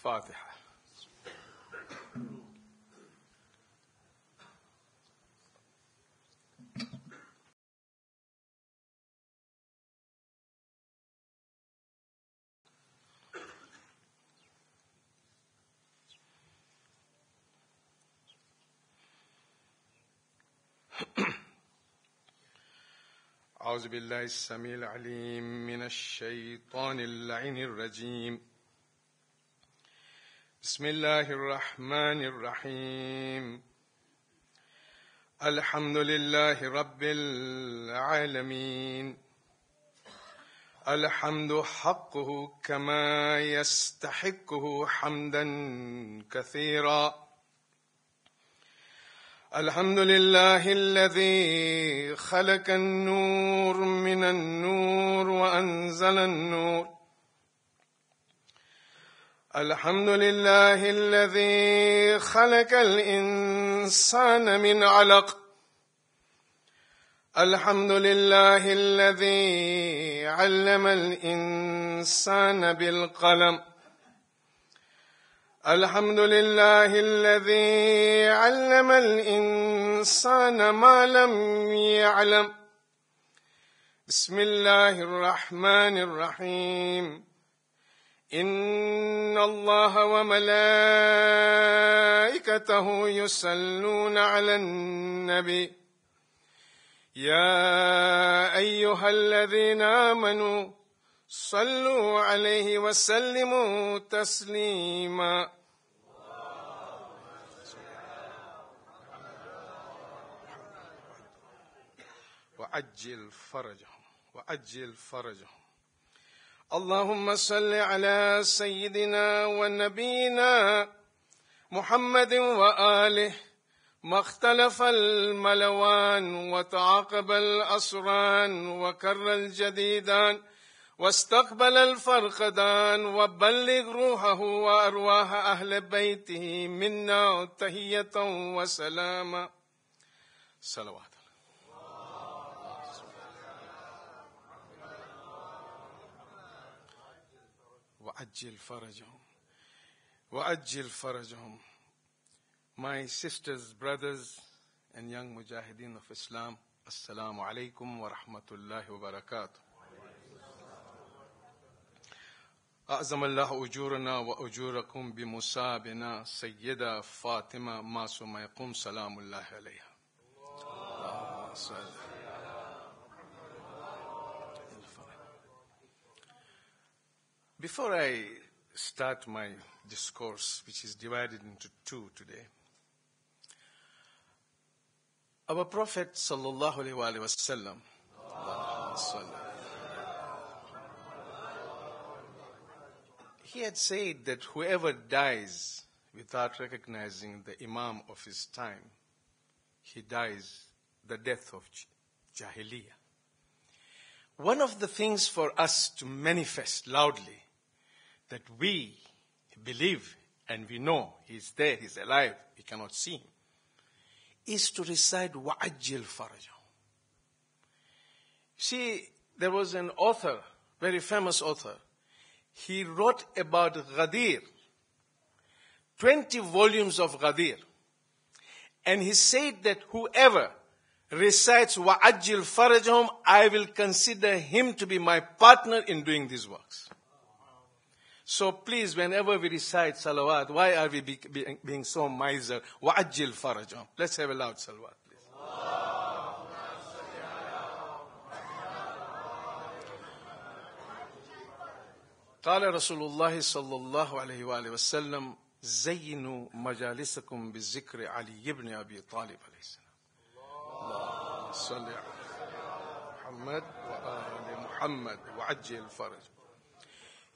الفاتحة. أعوذ بالله السميع العليم من الشيطان اللعين الرجيم. بسم الله الرحمن الرحيم. الحمد لله رب العالمين. الحمد حقه كما يستحقه حمدا كثيرا. الحمد لله الذي خلق النور من النور وأنزل النور. الحمد لله الذي خلق الإنسان من علق. الحمد لله الذي علم الإنسان بالقلم. الحمد لله الذي علم الإنسان ما لم يعلم. بسم الله الرحمن الرحيم. إن الله وملائكته يصلون على النبي يا أيها الذين آمنوا صلوا عليه وسلموا تسليما. وعجل فرجهم. اللهم صل على سيدنا ونبينا محمد وآله. ما اختلف الملوان وتعاقب الأسران وكر الجديدان واستقبل الفرقدان. وبلغ روحه وأرواح أهل بيته منا تحية وسلاما. صلوات. وعجل فرجهم. My sisters, brothers, and young mujahideen of Islam, Assalamu alaikum wa rahmatullahi wa barakatuh. أعظم الله أجورنا وأجوركم بمصابنا سيدة فاطمة معصوم يقوم سلام الله عليها. Before I start my discourse, which is divided into two today, our Prophet sallallahu alaihi wasallam, he had said that whoever dies without recognizing the Imam of his time, he dies the death of Jahiliyyah. One of the things for us to manifest loudly that we believe and we know he's there, he's alive, we cannot see him, is to recite وَعَجِّلْ فَرَجَهُ. See, there was an author, very famous author. He wrote about Ghadir, 20 volumes of Ghadir. And he said that whoever recites وَعَجِّلْ فَرَجَهُمْ, I will consider him to be my partner in doing these works. So please, whenever we recite salawat, why are we being so miser? وَعَجِّلْ فَرَجَهُمْ. Let's have a loud salawat, please. قال رسول الله صلى الله عليه وآله وسلم زينوا مجالسكم بالذكر علي بن أبي طالب عليه السلام. اللهم صل على محمد وآل محمد وعجل فرج.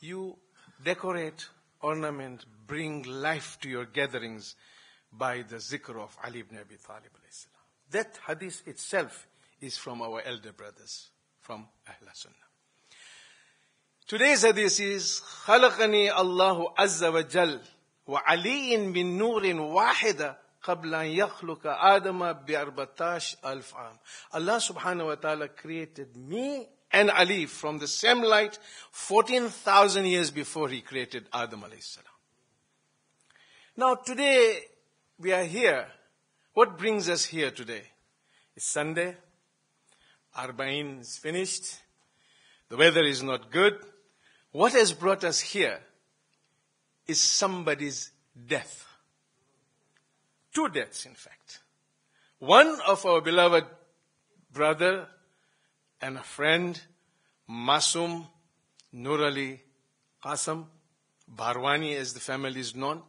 You decorate, ornament, bring life to your gatherings by the zikr of Ali ibn Abi Talib alayhi salam. That hadith itself is from our elder brothers, from Ahl Sunnah. Today's hadith is خلقني الله عز وجل وعلي من نور واحدة قبل أن يخلق آدم ب14,000 عام. Allah subhanahu wa ta'ala created me and Ali from the same light 14,000 years before he created Adam alayhi salam. Now today we are here. What brings us here today? It's Sunday. Arba'in is finished. The weather is not good. What has brought us here is somebody's death. 2 deaths, in fact. One of our beloved brother and a friend, Masum, Noorali, Kassam, Bharwani as the family is known.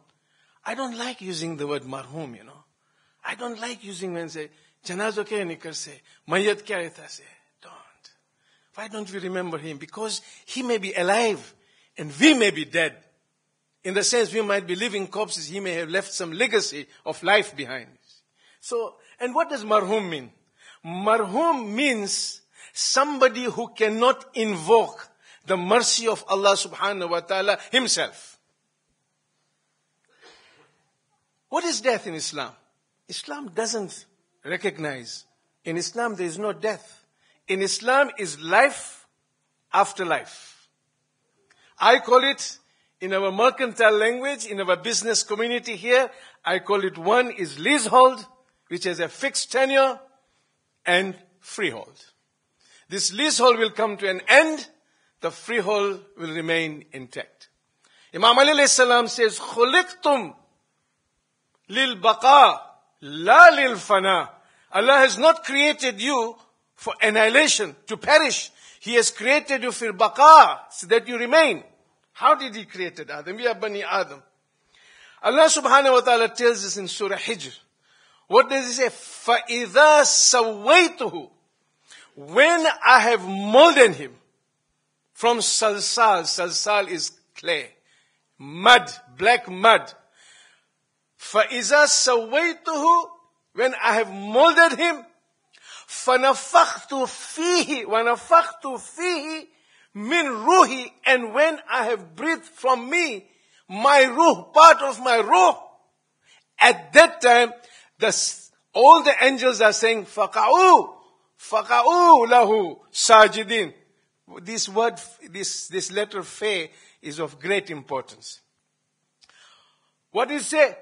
I don't like using the word marhum, I don't like using when say, janazo kya nikar se, mayat kya rehta se. Don't. Why don't we remember him? Because he may be alive and we may be dead. In the sense we might be living corpses, he may have left some legacy of life behind. So, and what does marhum mean? Marhum means somebody who cannot invoke the mercy of Allah subhanahu wa ta'ala himself. What is death in Islam? Islam doesn't recognize. In Islam there is no death. In Islam is life after life. I call it, in our mercantile language, in our business community here, I call it one is leasehold, which has a fixed tenure, and freehold. This leasehold will come to an end, the freehold will remain intact. Imam Ali alayhi salam says, "Khuliqtum lil baqa, la lil fana." Allah has not created you for annihilation, to perish. He has created you for baqa, so that you remain. How did He create Adam? We are Bani Adam. Allah subhanahu wa ta'ala tells us in Surah Hijr. What does He say? فَإِذَا سَوَّيْتُهُ, when I have molded him from salsal. Salsal is clay, mud, black mud. فَإِذَا سَوَّيْتُهُ, when I have molded him, فَنَفَخْتُ فِيهِ وَنَفَخْتُ فِيهِ مِنْ ruhi, and when I have breathed from me, my ruh, part of my ruh, at that time, all the angels are saying, فَقَعُوا lahu sajidin. This word, this letter fe is of great importance. What does it say?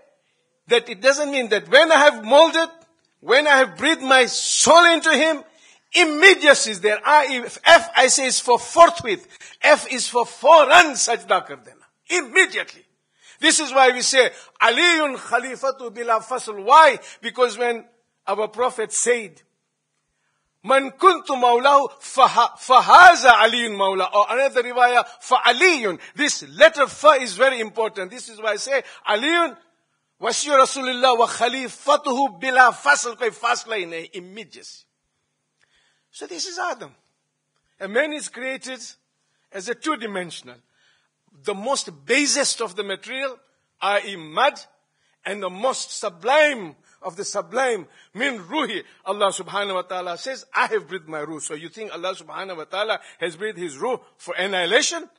That it doesn't mean that when I have molded, when I have breathed my soul into him, immediacy is there. F I say is for forthwith. F is for foran sajda kar dena. Immediately. This is why we say, Aliyun Khalifatu bila fasl. Why? Because when our Prophet said, Man kuntu maulahu fahaza aliyun maula. Or another riwayah, fa aliyun. This letter fa is very important. This is why I say, Aliyun wasi Rasulullah wa khalifatuhu bila fasl. Koi fasla hi nahi, immediacy. So this is Adam. A man is created as a two-dimensional. The most basest of the material, i.e. mud, and the most sublime of the sublime, min ruhi. Allah subhanahu wa ta'ala says, I have breathed my ruh. So you think Allah subhanahu wa ta'ala has breathed his ruh for annihilation?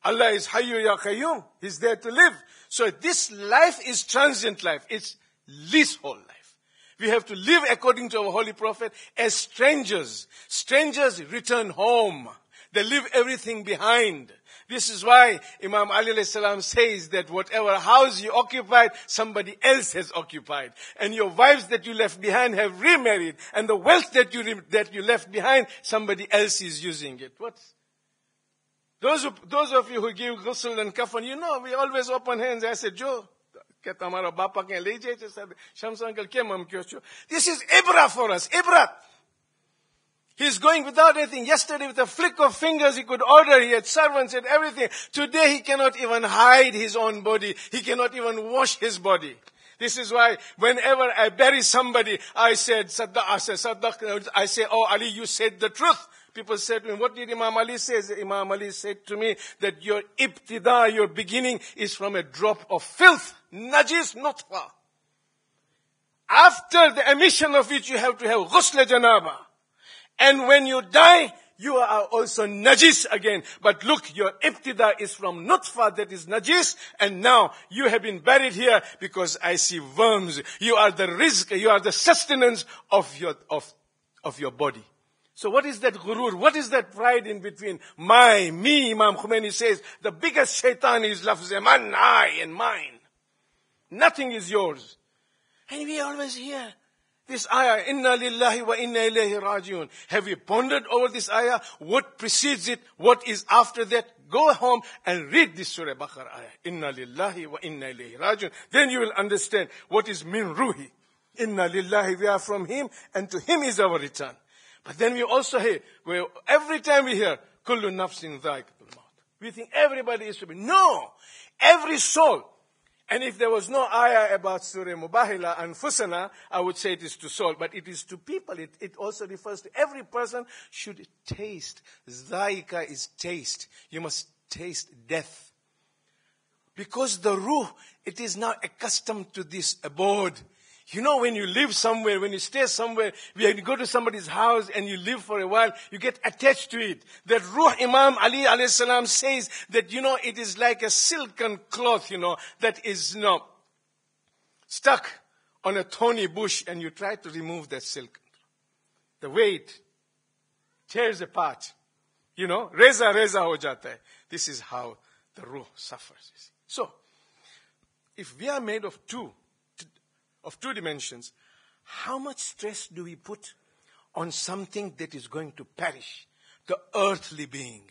Allah is hayyu ya qayyum. He's there to live. So this life is transient life. It's leasehold life. We have to live according to our Holy Prophet as strangers. Strangers return home. They leave everything behind. This is why Imam Ali alayhi salam says that whatever house you occupied, somebody else has occupied. And your wives that you left behind have remarried. And the wealth that you left behind, somebody else is using it. What? Those of you who give ghusl and kafan, we always open hands. I said, Joe, this is ibra for us, ibra. He's going without anything. Yesterday with a flick of fingers he could order, he had servants and everything. Today he cannot even hide his own body. He cannot even wash his body. This is why whenever I bury somebody, I say, oh Ali, you said the truth. People said to me, what did Imam Ali say? Imam Ali said to me that your ibtida, your beginning is from a drop of filth. Najis nutfa. After the emission of which you have to have ghusl janaba. And when you die, you are also najis again. But look, your ibtida is from nutfa, that is najis. And now you have been buried here because I see worms. You are the rizq, you are the sustenance of your body. So what is that ghurur? What is that pride in between? Me, Imam Khomeini says, the biggest shaitan is lafz man, I and mine. Nothing is yours. And we always hear this ayah, Inna lillahi wa inna ilayhi rajiun. Have you pondered over this ayah? What precedes it? What is after that? Go home and read this Surah Baqarah ayah. Inna lillahi wa inna ilayhi rajiun. Then you will understand what is min ruhi. Inna lillahi, we are from Him, and to Him is our return. But then we also hear, every time we hear, kullu nafsin dha'iqatul maut. We think everybody is to be. No! Every soul. And if there was no ayah about Surah Mubahila and Fusana, I would say it is to soul. But it is to people. It also refers to every person should taste. Zaika is taste. You must taste death. Because the ruh, it is now accustomed to this abode. You know, when you live somewhere, when you stay somewhere, when you go to somebody's house and you live for a while, you get attached to it. That ruh, Imam Ali alayhi salam says that, it is like a silken cloth, that is, stuck on a thorny bush, and you try to remove that silk. The weight tears apart. Reza ho jata hai. This is how the ruh suffers. So, if we are made of two dimensions, how much stress do we put on something that is going to perish? The earthly being.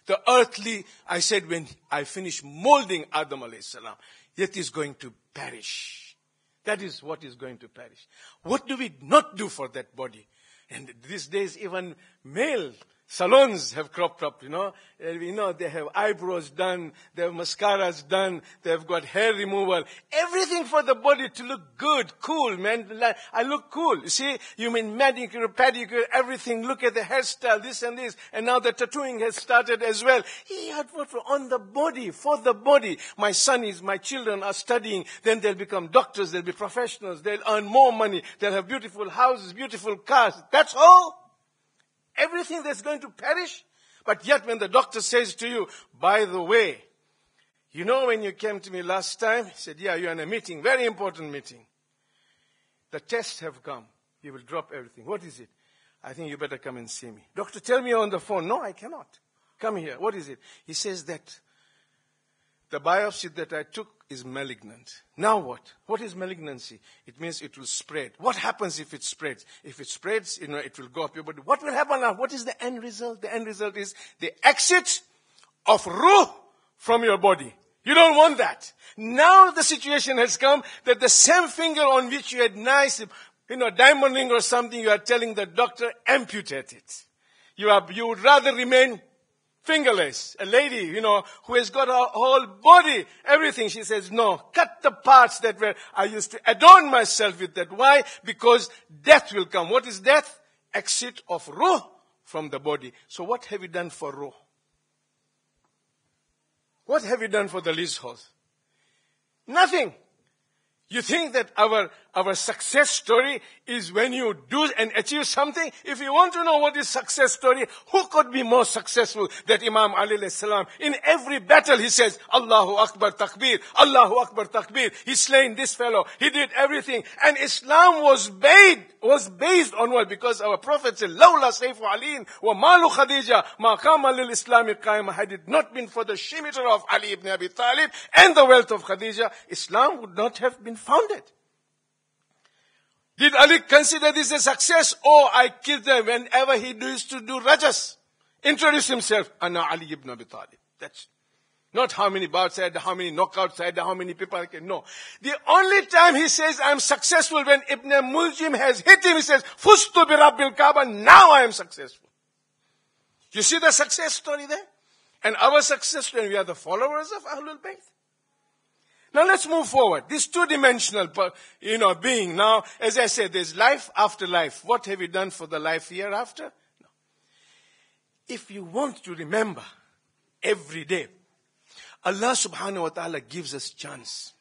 The earthly, I said when I finish molding Adam alayhi salam, it is going to perish. That is what is going to perish. What do we not do for that body? And these days even male salons have cropped up, they have eyebrows done, they have mascaras done, they have got hair removal, everything for the body to look good, cool, man. I look cool. You see, you mean manicure, pedicure, everything. Look at the hairstyle, this and this. And now the tattooing has started as well. He had what on the body, for the body. My children are studying, then they'll become doctors, they'll be professionals, they'll earn more money, they'll have beautiful houses, beautiful cars. That's all. Everything that's going to perish. But yet when the doctor says to you, by the way, when you came to me last time, he said, yeah, you're in a meeting, very important meeting. The tests have come. You will drop everything. What is it? I think you better come and see me. Doctor, tell me on the phone. No, I cannot. Come here. What is it? He says that the biopsy that I took is malignant. Now what? What is malignancy? It means it will spread. What happens if it spreads? If it spreads, it will go up your body. What will happen now? What is the end result? The end result is the exit of ruh from your body. You don't want that. Now the situation has come that the same finger on which you had nice, diamond ring or something, you are telling the doctor, amputate it. You would rather remain fingerless. A lady, who has got her whole body, everything. She says, no, cut the parts that I used to adorn myself with that. Why? Because death will come. What is death? Exit of ruh from the body. So what have you done for ruh? What have you done for the leasehold? Nothing. You think that our success story is when you do and achieve something? If you want to know what is success story, who could be more successful than Imam Ali alayhi salam? In every battle he says, Allahu Akbar Takbir, Allahu Akbar Takbir. He slain this fellow. He did everything. And Islam was based on what? Because our Prophet said, Lawla Sayfu Aliin wa Malu Khadija ma qama lil Islamic qaima. Had it not been for the scimitar of Ali ibn Abi Talib and the wealth of Khadija, Islam would not have been founded. Did Ali consider this a success? Oh, I killed them whenever he used to do rajas. Introduce himself. Ana Ali ibn Abi Talib. That's not how many bouts I had, how many knockouts I had, how many people I can. No. The only time he says I'm successful when Ibn Muljim has hit him, he says, Fustu bi Rabiul Kaaba, now I am successful. You see the success story there? And our success story, we are the followers of Ahlul Bayt. Now let's move forward. This two-dimensional, being. Now, as I said, there's life after life. What have you done for the life hereafter? No. If you want to remember every day, Allah subhanahu wa ta'ala gives us chance.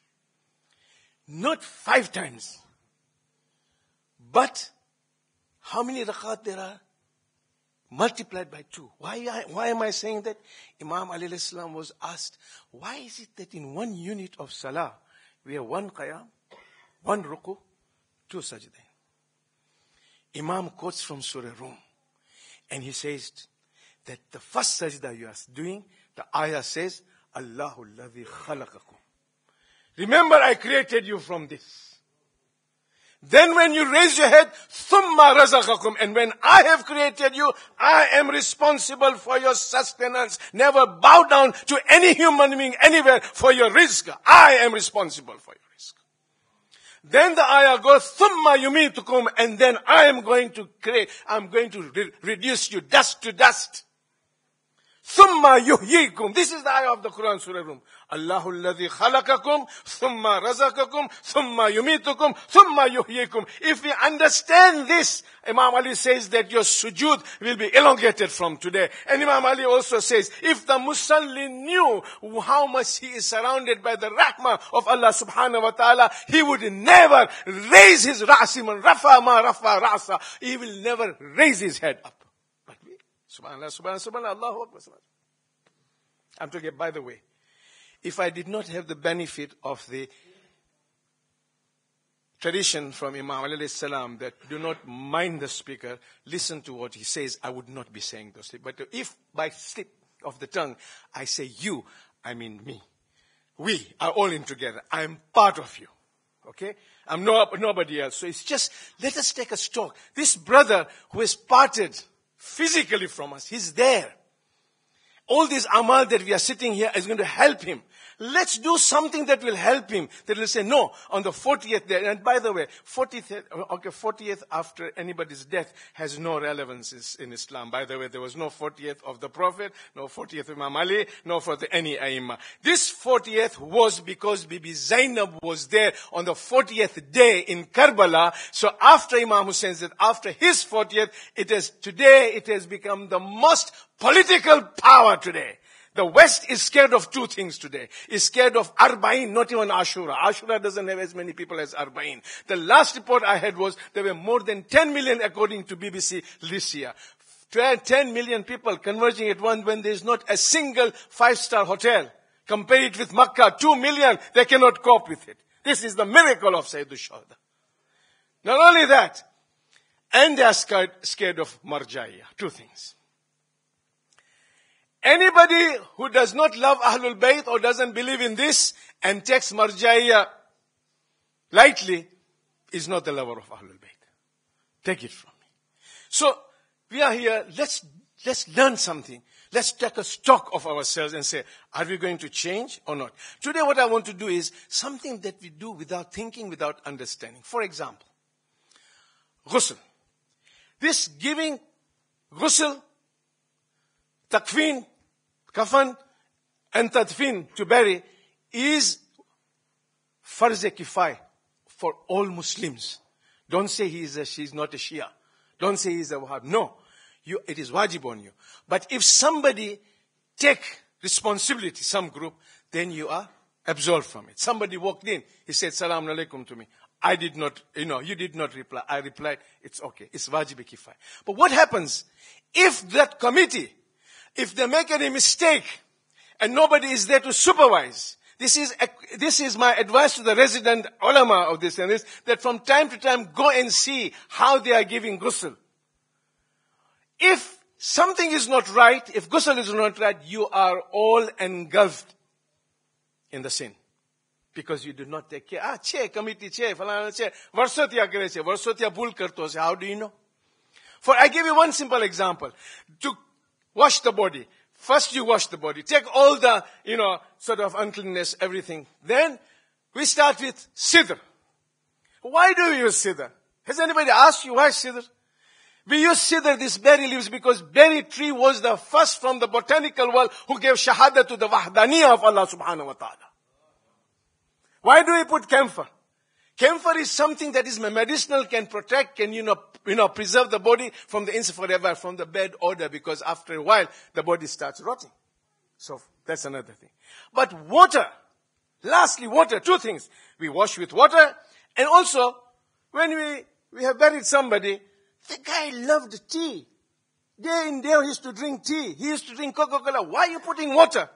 Not 5 times. But, how many rakat there are? Multiplied by 2. Why am I saying that? Imam Ali alayhi salam was asked, why is it that in 1 unit of salah, we have 1 qiyam, 1 ruku, 2 sajdain? Imam quotes from Surah Rum. And he says that the first sajda you are doing, the ayah says, Allahu alladhi khalaqakum. Remember, I created you from this. Then when you raise your head, ثُمَّ رَزَقَكُمْ. And when I have created you, I am responsible for your sustenance. Never bow down to any human being anywhere for your rizq. I am responsible for your rizq. Then the ayah goes, ثُمَّ يُمِيتُكُمْ. And then I am going to reduce you dust to dust. ثُمَّ يُحْيِيكُمْ. This is the ayah of the Quran Surah Rum. Allahu alladhi khalaqakum, thumma razaqakum, thumma yumitukum, thumma yuhyikum. If we understand this, Imam Ali says that your sujood will be elongated from today. And Imam Ali also says, if the Musalli knew how much he is surrounded by the rahmah of Allah subhanahu wa ta'ala, he would never raise his ra'siman, rafa ma rafa ra'sa. He will never raise his head up. But we, subhanallah, subhanallah, subhanallah, Allahu Akbar, subhanallah. I'm talking, by the way, if I did not have the benefit of the tradition from Imam alayhi salam that do not mind the speaker, listen to what he says, I would not be saying those things. But if by slip of the tongue I say you, I mean me. We are all in together. I am part of you. Okay? I'm nobody else. So it's just, let us take a stock. This brother who has parted physically from us, he's there. All this amal that we are sitting here is going to help him. Let's do something that will help him. That will say, no, on the 40th day. And by the way, 40th after anybody's death has no relevance in Islam. By the way, there was no 40th of the Prophet, no 40th of Imam Ali, no for any Aimma. This 40th was because Bibi Zainab was there on the 40th day in Karbala. So after Imam Hussein said, after his 40th, today it has become the most political power today. The West is scared of two things today. Is scared of Arba'in, not even Ashura. Ashura doesn't have as many people as Arba'in. The last report I had was there were more than 10 million according to BBC this year. 10 million people converging at once when there is not a single 5-star hotel. Compare it with Makkah, 2 million, they cannot cope with it. This is the miracle of Sayyidul Shuhada. Not only that, and they are scared of Marja'iyah. Two things. Anybody who does not love Ahlul Bayt or doesn't believe in this and takes Marja'iyah lightly is not the lover of Ahlul Bayt. Take it from me. So, we are here, let's learn something. Let's take a stock of ourselves and say, are we going to change or not? Today what I want to do is something that we do without thinking, without understanding. For example, ghusl. This giving ghusl, takfeen, kafan, and tadfin, to bury, is farz-e kifaya for all Muslims. Don't say she's not a Shia. Don't say he's a Wahhab. No. It is wajib on you. But if somebody take responsibility, some group, then you are absolved from it. Somebody walked in. He said, Salaam alaikum to me. I did not, you did not reply. I replied, it's okay. It's wajib kifaya. But what happens if that committee, if they make any mistake and nobody is there to supervise? This is my advice to the resident ulama of this and this, that from time to time go and see how they are giving ghusl. If something is not right, if ghusl is not right, you are all engulfed in the sin. Because you do not take care. Committee falana varsotiya kare che, varsotiya bhul karto se. How do you know? For I give you one simple example. To wash the body. First you wash the body. Take all the, sort of uncleanness, everything. Then we start with sidr. Why do we use sidr? Has anybody asked you why sidr? We use sidr, these berry leaves, because berry tree was the first from the botanical world who gave shahada to the wahdaniyah of Allah subhanahu wa ta'ala. Why do we put camphor? Camphor is something that is medicinal, can protect, can, preserve the body from the insect forever, from the bad odor, because after a while, the body starts rotting. So, that's another thing. But water, lastly, water, two things. We wash with water, and also, when we have buried somebody, the guy loved tea. Day in day he used to drink tea. He used to drink Coca-Cola. Why are you putting water?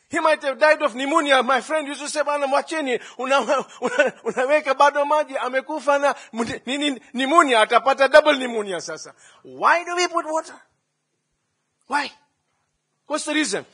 He might have died of pneumonia. My friend used to say, bana mwacheni, unaweka bado maji, amekufa na pneumonia, atapata double pneumonia sasa. Why do we put water? Why? What's the reason?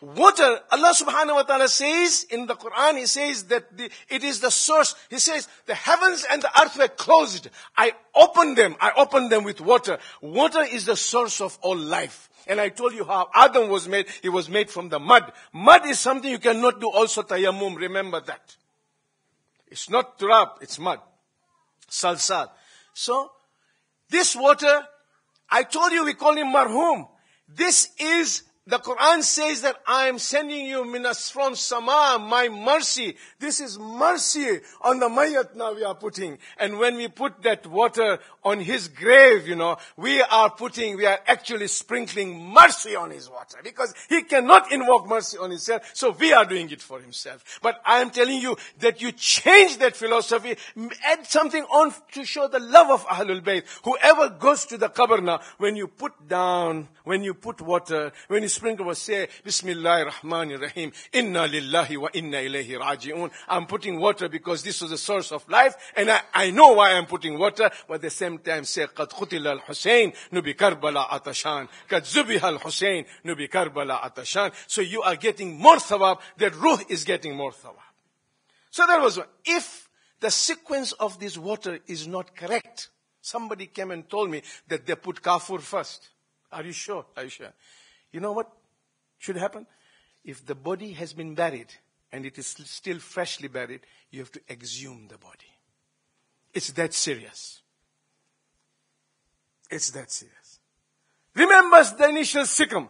water, Allah subhanahu wa ta'ala says in the Quran, He says that it is the source. He says, the heavens and the earth were closed. I opened them with water. Water is the source of all life. And I told you how Adam was made. He was made from the mud. Mud is something you cannot do also tayammum. Remember that. It's not turab, it's mud. Salsal. So, this water, I told you we call him marhum. This is, the Quran says that I am sending you minas from sama, my mercy. This is mercy on the mayyat now we are putting. And when we put that water on his grave, we are actually sprinkling mercy on his water. Because he cannot invoke mercy on himself, so we are doing it for himself. But I am telling you that you change that philosophy, add something on to show the love of Ahlul Bayt. Whoever goes to the qabr now, when you put water, when you sprinkle was say, Bismillahir Rahmanir Rahim, Inna Lillahi wa Inna Ilayhi Raji'un. I'm putting water because this was the source of life, and I know why I'm putting water, but at the same time say, Qad Khutila al-Husayn, Nubi Karbala Atashan. Qad Zubiha al-Husayn, Nubi Karbala Atashan. So you are getting more thawab, that ruh is getting more thawab. So that was one. If the sequence of this water is not correct, somebody came and told me that they put kafur first. Are you sure? You know what should happen? If the body has been buried and it is still freshly buried, you have to exhume the body. It's that serious. It's that serious. Remember the initial sikkim.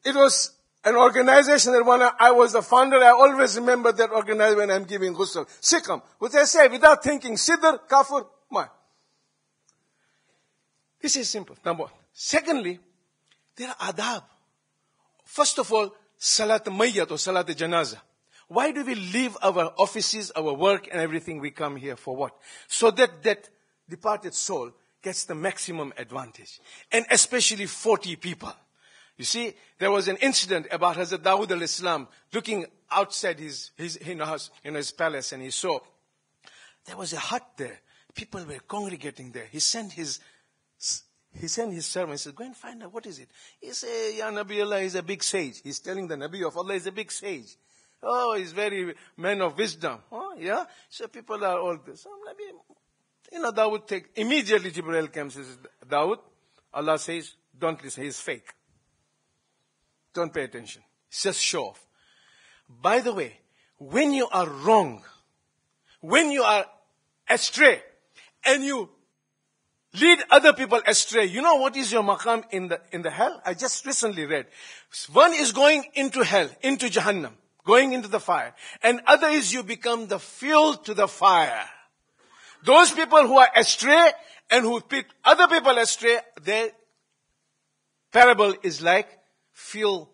It was an organization that when I was the founder, I always remember that organization when I'm giving ghusl. Sikkim. What I say, without thinking, sidr, kafur, ma. This is simple, number one. Secondly, there are adab. First of all, salat mayyat or salat janaza. Why do we leave our offices, our work and everything? We come here for what? So that departed soul gets the maximum advantage. And especially 40 people. You see, there was an incident about Hazrat Dawood al-Islam looking outside his house, his palace, and he saw there was a hut there. People were congregating there. He sent his servant, he said, go and find out, what is it? He said, Ya Nabi Allah is a big sage. He's telling the Nabi of Allah is a big sage. Oh, he's very man of wisdom. Oh, yeah? So people are all this. So Nabi, Dawood immediately Jibreel comes and says, Dawood, Allah says, don't listen, he's fake. Don't pay attention. It's just show off. By the way, when you are wrong, when you are astray, and you lead other people astray, you know what is your maqam in the hell? I just recently read. One is going into hell, into Jahannam, going into the fire. And other is you become the fuel to the fire. Those people who are astray and who pick other people astray, their parable is like fuel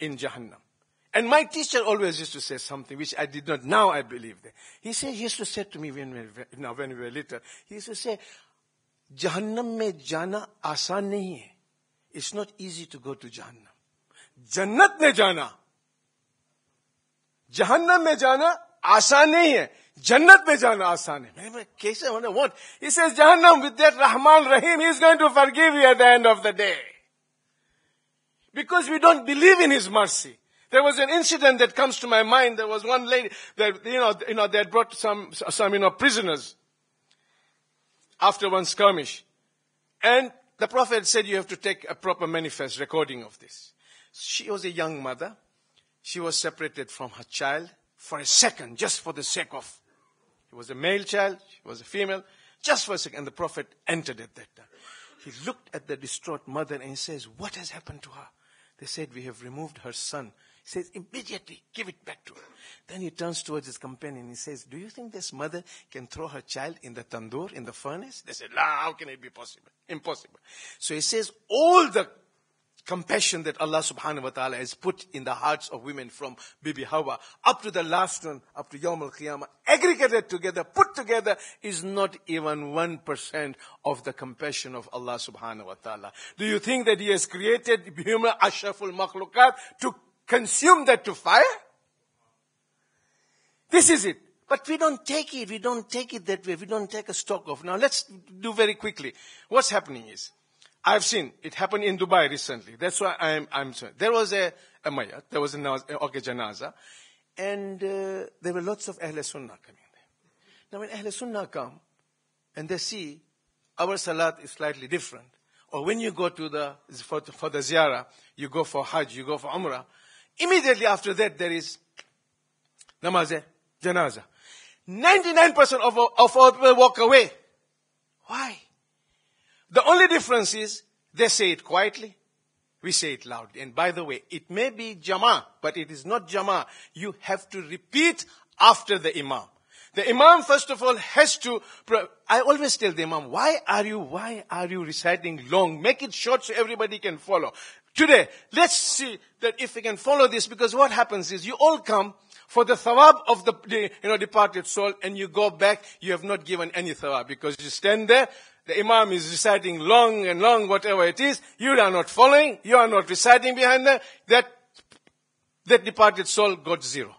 in Jahannam. And my teacher always used to say something which I did not, now I believe that. He used to say to me when we were little, he used to say, Jahannam mein jana aasan nahi hai. It's not easy to go to Jahannam. Jannat mein jana. Jahannam mein jana aasan nahi hai. Jannat mein jana aasan hai. What? He says, Jahannam, with that Rahman Rahim, He's going to forgive you at the end of the day. Because we don't believe in His mercy. There was an incident that comes to my mind. There was one lady that, they had brought some prisoners after one skirmish. And the Prophet said you have to take a proper manifest recording of this. She was a young mother. She was separated from her child for a second, just for the sake of, he was a male child, she was a female, just for a second. And the Prophet entered at that time. He looked at the distraught mother and he says, what has happened to her? They said, we have removed her son. He says, immediately, give it back to her. Then he turns towards his companion. He says, do you think this mother can throw her child in the tandoor, in the furnace? They said, how can it be possible? Impossible. So he says, all the compassion that Allah subhanahu wa ta'ala has put in the hearts of women from Bibi Hawa up to the last one, up to Yawm al-Qiyamah, aggregated together, put together, is not even 1% of the compassion of Allah subhanahu wa ta'ala. Do you think that He has created human ashraful makhluqat to consume that to fire? This is it. But we don't take it. We don't take it that way. We don't take a stock of. Now let's do very quickly. What's happening is, I've seen it happen in Dubai recently. That's why I'm saying. There was a mayat, there was a janaza, and there were lots of Ahl Sunnah coming there. Now when Ahl Sunnah come, and they see our salat is slightly different, or when you go to for the ziyarah, you go for Hajj, you go for Umrah, immediately after that there is namaz janaza. 99% of all people walk away. Why? The only difference is they say it quietly, we say it loudly. And by the way, it may be Jama'ah, but it is not Jama'ah. You have to repeat after the Imam. The Imam, first of all, has to, I always tell the Imam, why are you reciting long? Make it short so everybody can follow. Today, let's see that if we can follow this, because what happens is you all come for the thawab of the departed soul, and you go back, you have not given any thawab, because you stand there, the Imam is reciting long and long, whatever it is, you are not following, you are not reciting behind that departed soul got zero.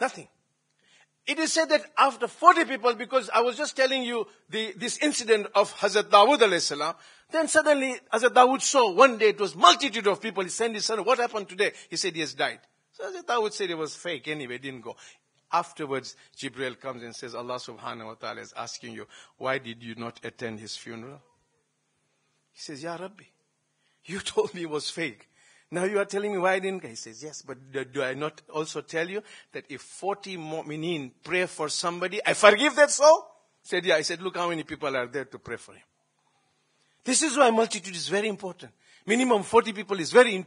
Nothing. It is said that after 40 people, because I was just telling you this incident of Hazrat Dawood alayhi salam, then suddenly Hazrat Dawood saw one day it was multitude of people. He sent his son, what happened today? He said he has died. So Hazrat Dawood said it was fake anyway, didn't go. Afterwards, Jibreel comes and says, Allah subhanahu wa ta'ala is asking you, why did you not attend his funeral? He says, Ya Rabbi, you told me it was fake. Now you are telling me why I didn't go. He says, yes, but do I not also tell you that if 40 mu'mineen pray for somebody, I forgive that soul? He said, yeah. I said, look how many people are there to pray for him. This is why multitude is very important. Minimum 40 people is very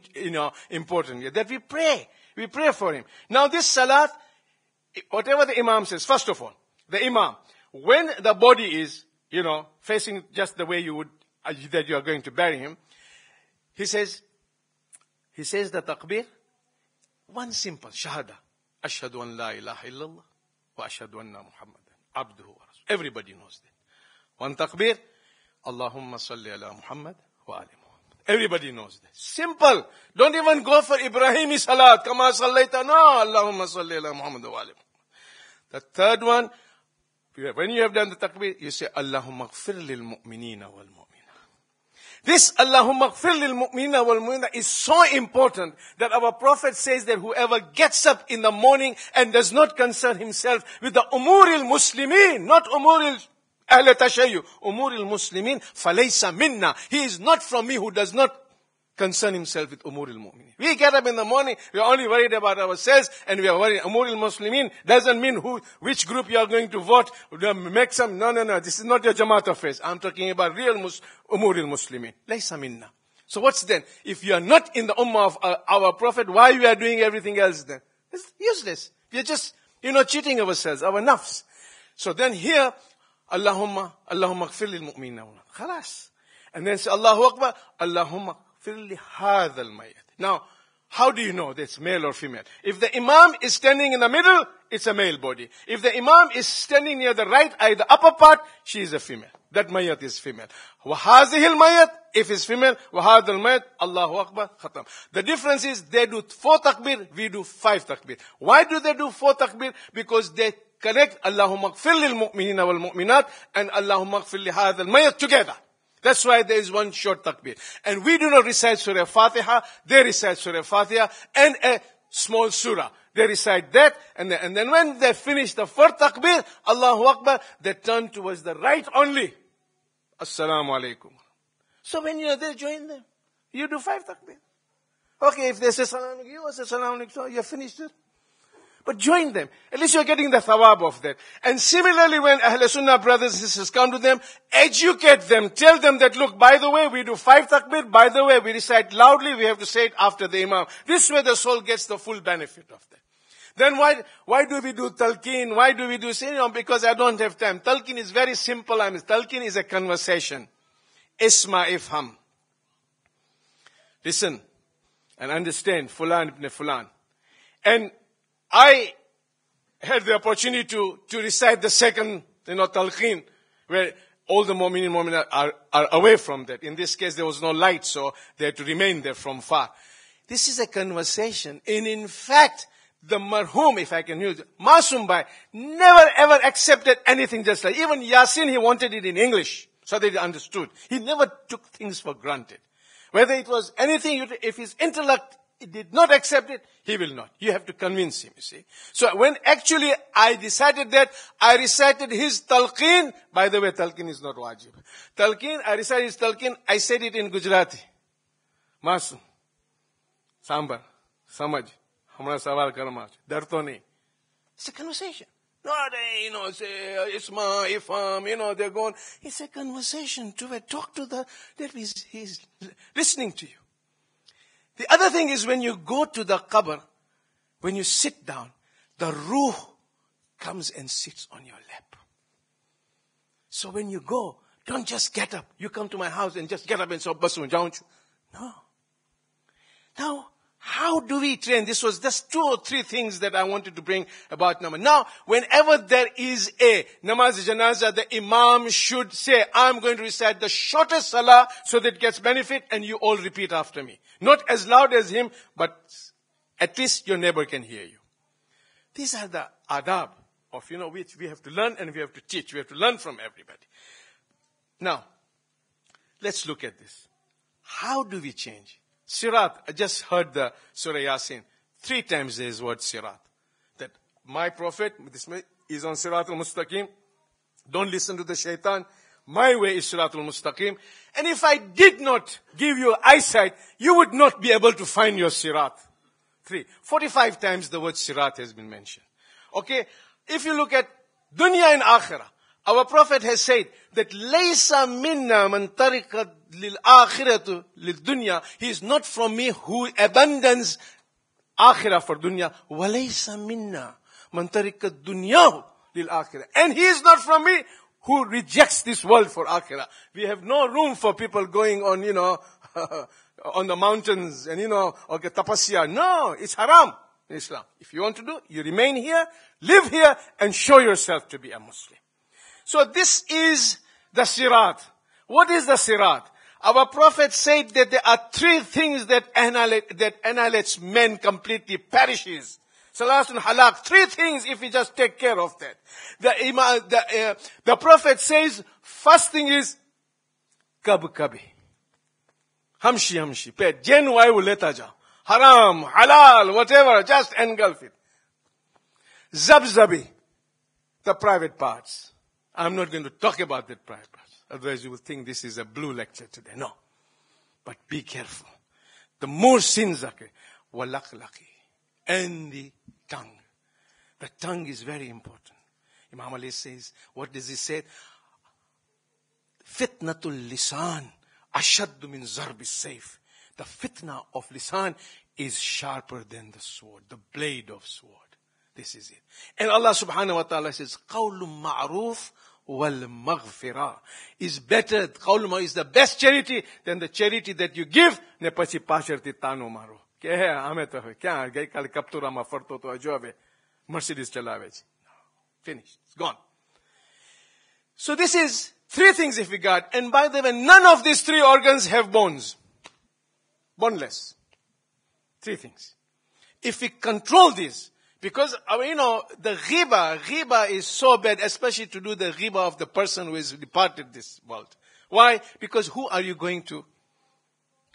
important. That we pray. We pray for him. Now this salat, whatever the Imam says, first of all, the Imam, when the body is, facing just the way you would, that you are going to bury him, he says the takbir, one simple, shahada. Ashhadu an la ilaha illallah wa ashhadu anna Muhammadan abduhu wa rasul. Everybody knows that. One takbir, Allahumma salli ala Muhammad wa ali Muhammad. Everybody knows that. Simple. Don't even go for Ibrahimi salat. Kama sallaita. No, Allahumma salli ala Muhammad wa ali Muhammad. The third one, when you have done the takbir, you say, Allahumma gfir lil mu'minina wal mu'minat. This Allahumma gfir lil mu'minina wal mu'minat is so important that our Prophet says that whoever gets up in the morning and does not concern himself with the umuril muslimin, not umuril ahl tashayyu, umuril muslimin, falaysa minna. He is not from me who does not concern himself with umuril mu'minin. We get up in the morning, we are only worried about ourselves, and we are worried. Umuril muslimin doesn't mean which group you are going to vote, make some, no, this is not your Jamaat affairs. I'm talking about real umuril muslimin. Laysa minna. So what's then? If you are not in the ummah of our Prophet, why we are doing everything else then? It's useless. We are just, cheating ourselves, our nafs. So then here, Allahumma gfir lil mu'minina. Khalas. And then say, Allahu Akbar, Allahumma now, how do you know that's male or female? If the Imam is standing in the middle, it's a male body. If the Imam is standing near the right eye, the upper part, she is a female. That mayat is female. وَهَذِهِ الْمَيَّتِ, if it's female, وَهَذَا الْمَيَّتِ, Allahu Akbar, khatam. The difference is they do 4 takbir, we do 5 takbir. Why do they do 4 takbir? Because they connect Allahumma gfir lil mu'minina wal mu'minat and Allahumma gfir li hadha al-mayyat together. That's why there is one short takbir. And we do not recite Surah Fatiha, they recite Surah Fatiha and a small surah. They recite that, and then when they finish the 4th takbir, Allahu Akbar, they turn towards the right only. Assalamu alaikum. So when you are there, join them. You do 5 takbir. Okay, if they say salam alaikum, you say salam alaikum, so you have finished it. But join them. At least you're getting the thawab of that. And similarly, when Ahl Sunnah brothers and sisters come to them, educate them. Tell them that, look, by the way, we do 5 takbir. By the way, we recite loudly. We have to say it after the Imam. This way the soul gets the full benefit of that. Then why do we do talqeen? Why do we do sin? Because I don't have time. Talqeen is very simple. Talqeen is a conversation. Isma ifham. Listen and understand. Fulan ibn Fulan. And I had the opportunity to recite the second, talqeen, where all the mu'minin are away from that. In this case, there was no light, so they had to remain there from far. This is a conversation. And in fact, the marhum, if I can use it, Masum never ever accepted anything just like, even Yasin, he wanted it in English. so that he understood. He never took things for granted. Whether it was anything, if his intellect did not accept it, he will not. You have to convince him, you see. So when actually I decided that, I recited his talqeen. By the way, talqeen is not wajib. Talqeen, I recited his talqeen, I said it in Gujarati. Masum, Sambar, Samaj, Hamra Sawal Karma, Darto nahi. It's a conversation. No, they, say, Isma, Ifam, they're going. It's a conversation talk to that he's listening to you. The other thing is when you go to the qabr, when you sit down, the ruh comes and sits on your lap. So when you go, don't just get up. You come to my house and just get up and say, Masum, don't you? No. Now, how do we train? This was just 2 or 3 things that I wanted to bring about namaz. Now, whenever there is a namaz janazah, the imam should say, I'm going to recite the shortest salah so that it gets benefit, and you all repeat after me. Not as loud as him, but at least your neighbor can hear you. These are the adab of, which we have to learn and we have to teach. We have to learn from everybody. Now, let's look at this. How do we change? Sirat, I just heard the Surah Yasin. 3 times there is word Sirat. That my Prophet is on Siratul Mustaqim. Don't listen to the shaitan. My way is Siratul Mustaqim. And if I did not give you eyesight, you would not be able to find your Sirat. 45 times the word Sirat has been mentioned. Okay? If you look at dunya and akhirah, our Prophet has said that Laysa minna man tariqat lil akhiratu lil dunya. He is not from me who abandons akhirah for dunya. Walaysa minna man tariqat dunyahu lil akhirah. And he is not from me who rejects this world for akhirah. We have no room for people going on, on the mountains and, okay, tapasya. No, it's haram in Islam. If you want to do, you remain here, live here, and show yourself to be a Muslim. So this is the sirat. What is the sirat? Our Prophet said that there are 3 things that annihilates men completely, perishes. Salasun halak. 3 things if we just take care of that. The Prophet says, first thing is, kabi. Hamshi. Pe jen vayu leta jao. Haram, halal, whatever, just engulf it. Zabzabi. The private parts. I'm not going to talk about that private parts. Otherwise you will think this is a blue lecture today. No. But be careful. The more sins are, walaqlaqi. And the tongue. The tongue is very important. Imam Ali says, what does he say? Fitnatul lisan ashaddu min zarbi sayf. The fitna of lisan is sharper than the sword, the blade of sword. This is it. And Allah subhanahu wa ta'ala says, qawlum ma'roof wal maghfirah is better. Qawlum is the best charity than the charity that you give. Ne pachi pasharti tano maro. Ke hai, ame to hai. Kya gai kal kaptura ma farto to ajobe. Mercedes chalave. Finished. It's gone. So this is 3 things if we got. And by the way, none of these 3 organs have bones. Boneless. 3 things. If we control this, because, the ghiba is so bad, especially to do the ghiba of the person who has departed this world. Why? Because who are you going to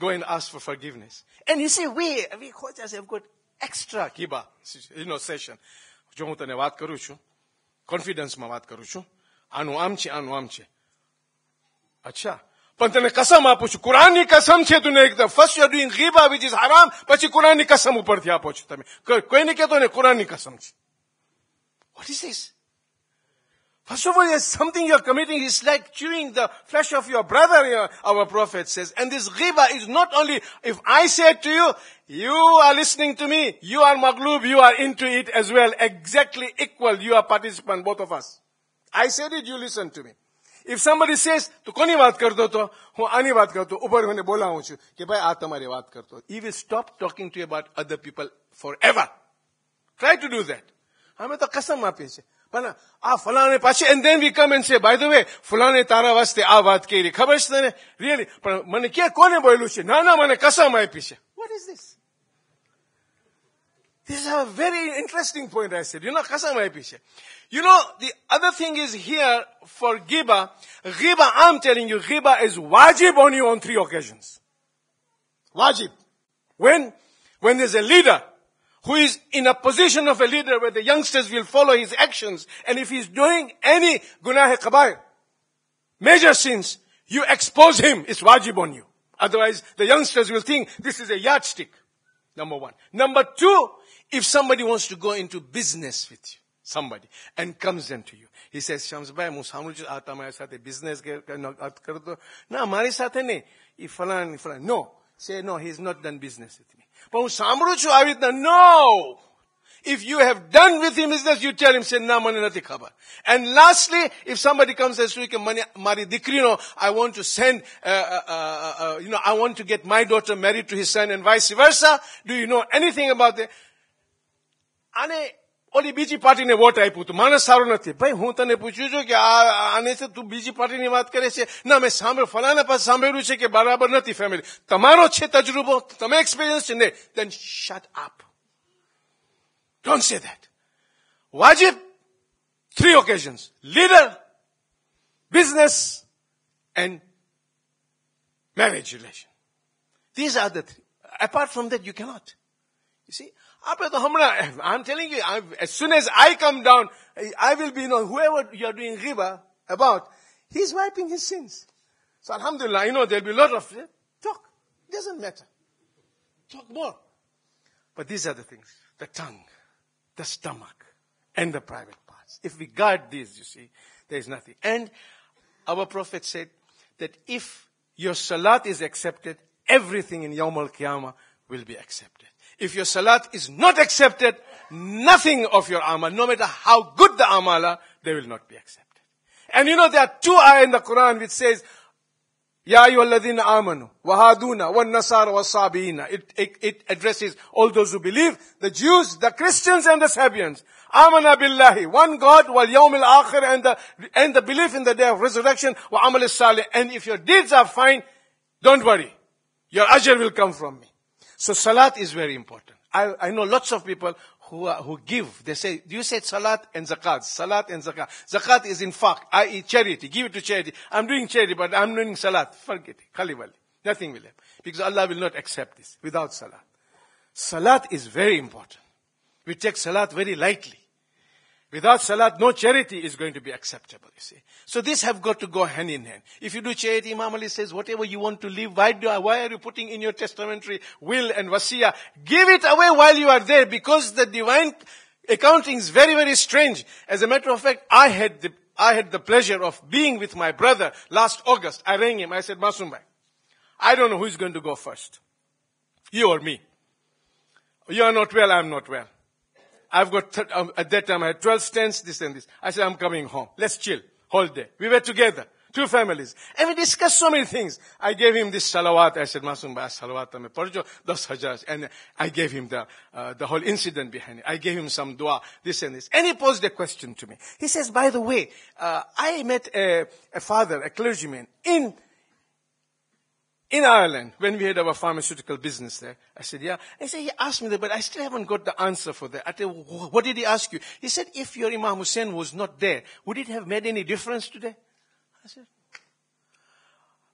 go and ask for forgiveness? And you see, we Khojas have got extra ghiba, session. Jo હું તને વાત કરું છું, કોન્ફિડન્સમાં વાત કરું છું, આનું આમ છે. અચ્છા. પણ તને કસમ આપું છું, કુરાનની કસમ છે તું એકદમ. ફર્સ્ટ યુ આર ડુઇંગ ગીબા વિચ ઇઝ હરામ, પછી કુરાનની કસમ ઉપરથી આપો છો તમે. કોઈને કહેતો ને કુરાનની કસમ છે. What is this? First of all, there's something you're committing. It's like chewing the flesh of your brother, our Prophet says. And this ghiba is not only, if I say to you, you are listening to me, you are maghlub, you are into it as well. Exactly equal, you are participant, both of us. I said it, you listen to me. If somebody says, "Tu koni baat karto to, hu ani baat karto, upar hone bola hu chu, ke bhai aa tamari baat karto." He will stop talking to you about other people forever. Try to do that. Hame to qasam api che. Bana, fulane pache, and then we come and say, by the way, fulane tara vaste aa baat keri. Khabar chhe ne? Really? But mane kya kone boilu che? Na mane qasam api che. What is this? This is a very interesting point, I said. Kassam hai piche. The other thing is here for ghiba. Ghiba, I'm telling you, ghiba is wajib on you on 3 occasions. Wajib. When there's a leader who is in a position of a leader where the youngsters will follow his actions, and if he's doing any gunah-e-kabair, major sins, you expose him, it's wajib on you. Otherwise, the youngsters will think this is a yardstick. Number 1. Number 2, if somebody wants to go into business with you, somebody, and comes into you, he says, Shams bhai, mu samruj aata hamare sathe business kar do. Na, hamare sathe nahi. Falan. No. Say, no, he's not done business with me. But mu samruj avid na. No. If you have done with him business, you tell him, say, na, mane nati khabar. And lastly, if somebody comes and says, mari dikri no, I want to send, I want to get my daughter married to his son and vice versa. Do you know anything about that? Ane, ઓલી બીજી પાર્ટીને vote આપ્યું તો માણસ સારો નથી. ભાઈ હું તને પૂછ્યું છું કે આને છે તું બીજી પાર્ટીની વાત કરે છે. ના મેં ફલાના પાસે સાંભળ્યું છે કે બરાબર નથી ફેમિલી. તમારો છે તજરુબો, તમે એક્સપિરિયન્સ છે ને, then shut up. Don't say that. Wajib, 3 occasions. Leader, business, and marriage relation. These are the 3. Apart from that, you cannot. You see? I'm telling you, as soon as I come down, I will be, whoever you are doing riba about, he's wiping his sins. So alhamdulillah, there'll be a lot of talk. It doesn't matter. Talk more. But these are the things. The tongue, the stomach, and the private parts. If we guard these, you see, there is nothing. And our Prophet said that if your salat is accepted, everything in Yawm al-Qiyamah will be accepted. If your salat is not accepted, nothing of your amal, no matter how good the amal are, they will not be accepted. And there are 2 ayah in the Quran which says, Ya ayyuhalladhina amanu, wahaduna, wan-nasara, was-sabiina. It addresses all those who believe, the Jews, the Christians, and the Sabians. Amana billahi, one God, wal yawm al-akhir, and the belief in the day of resurrection, wa amal as-salih. And if your deeds are fine, don't worry. Your ajr will come from me. So salat is very important. I know lots of people who give. They say, do you say salat and zakat? Salat and zakat. Zakat is infaq, i.e. charity. Give it to charity. I'm doing charity, but I'm doing salat. Forget it. Khali wali. Nothing will happen. Because Allah will not accept this without salat. Salat is very important. We take salat very lightly. Without salat, no charity is going to be acceptable, you see. So these have got to go hand in hand. If you do charity, Imam Ali says, whatever you want to leave, why are you putting in your testamentary will and wasiyah? Give it away while you are there, because the divine accounting is very, very strange. As a matter of fact, I had the pleasure of being with my brother last August. I rang him. I said, Masum bhai, I don't know who is going to go first. You or me. You are not well, I am not well. I've got, at that time I had 12 stents, this and this. I said, I'm coming home. Let's chill. Whole day. We were together. 2 families. And we discussed so many things. I gave him this salawat. I said, Masum bhai, salawat mein parjo 10,000. And I gave him the whole incident behind it. I gave him some dua, this and this. And he posed a question to me. He says, by the way, I met a father, a clergyman in Ireland, when we had our pharmaceutical business there. I said, yeah. I said, he asked me that, but I still haven't got the answer for that. I said, what did he ask you? He said, if your Imam Hussein was not there, would it have made any difference today? I said,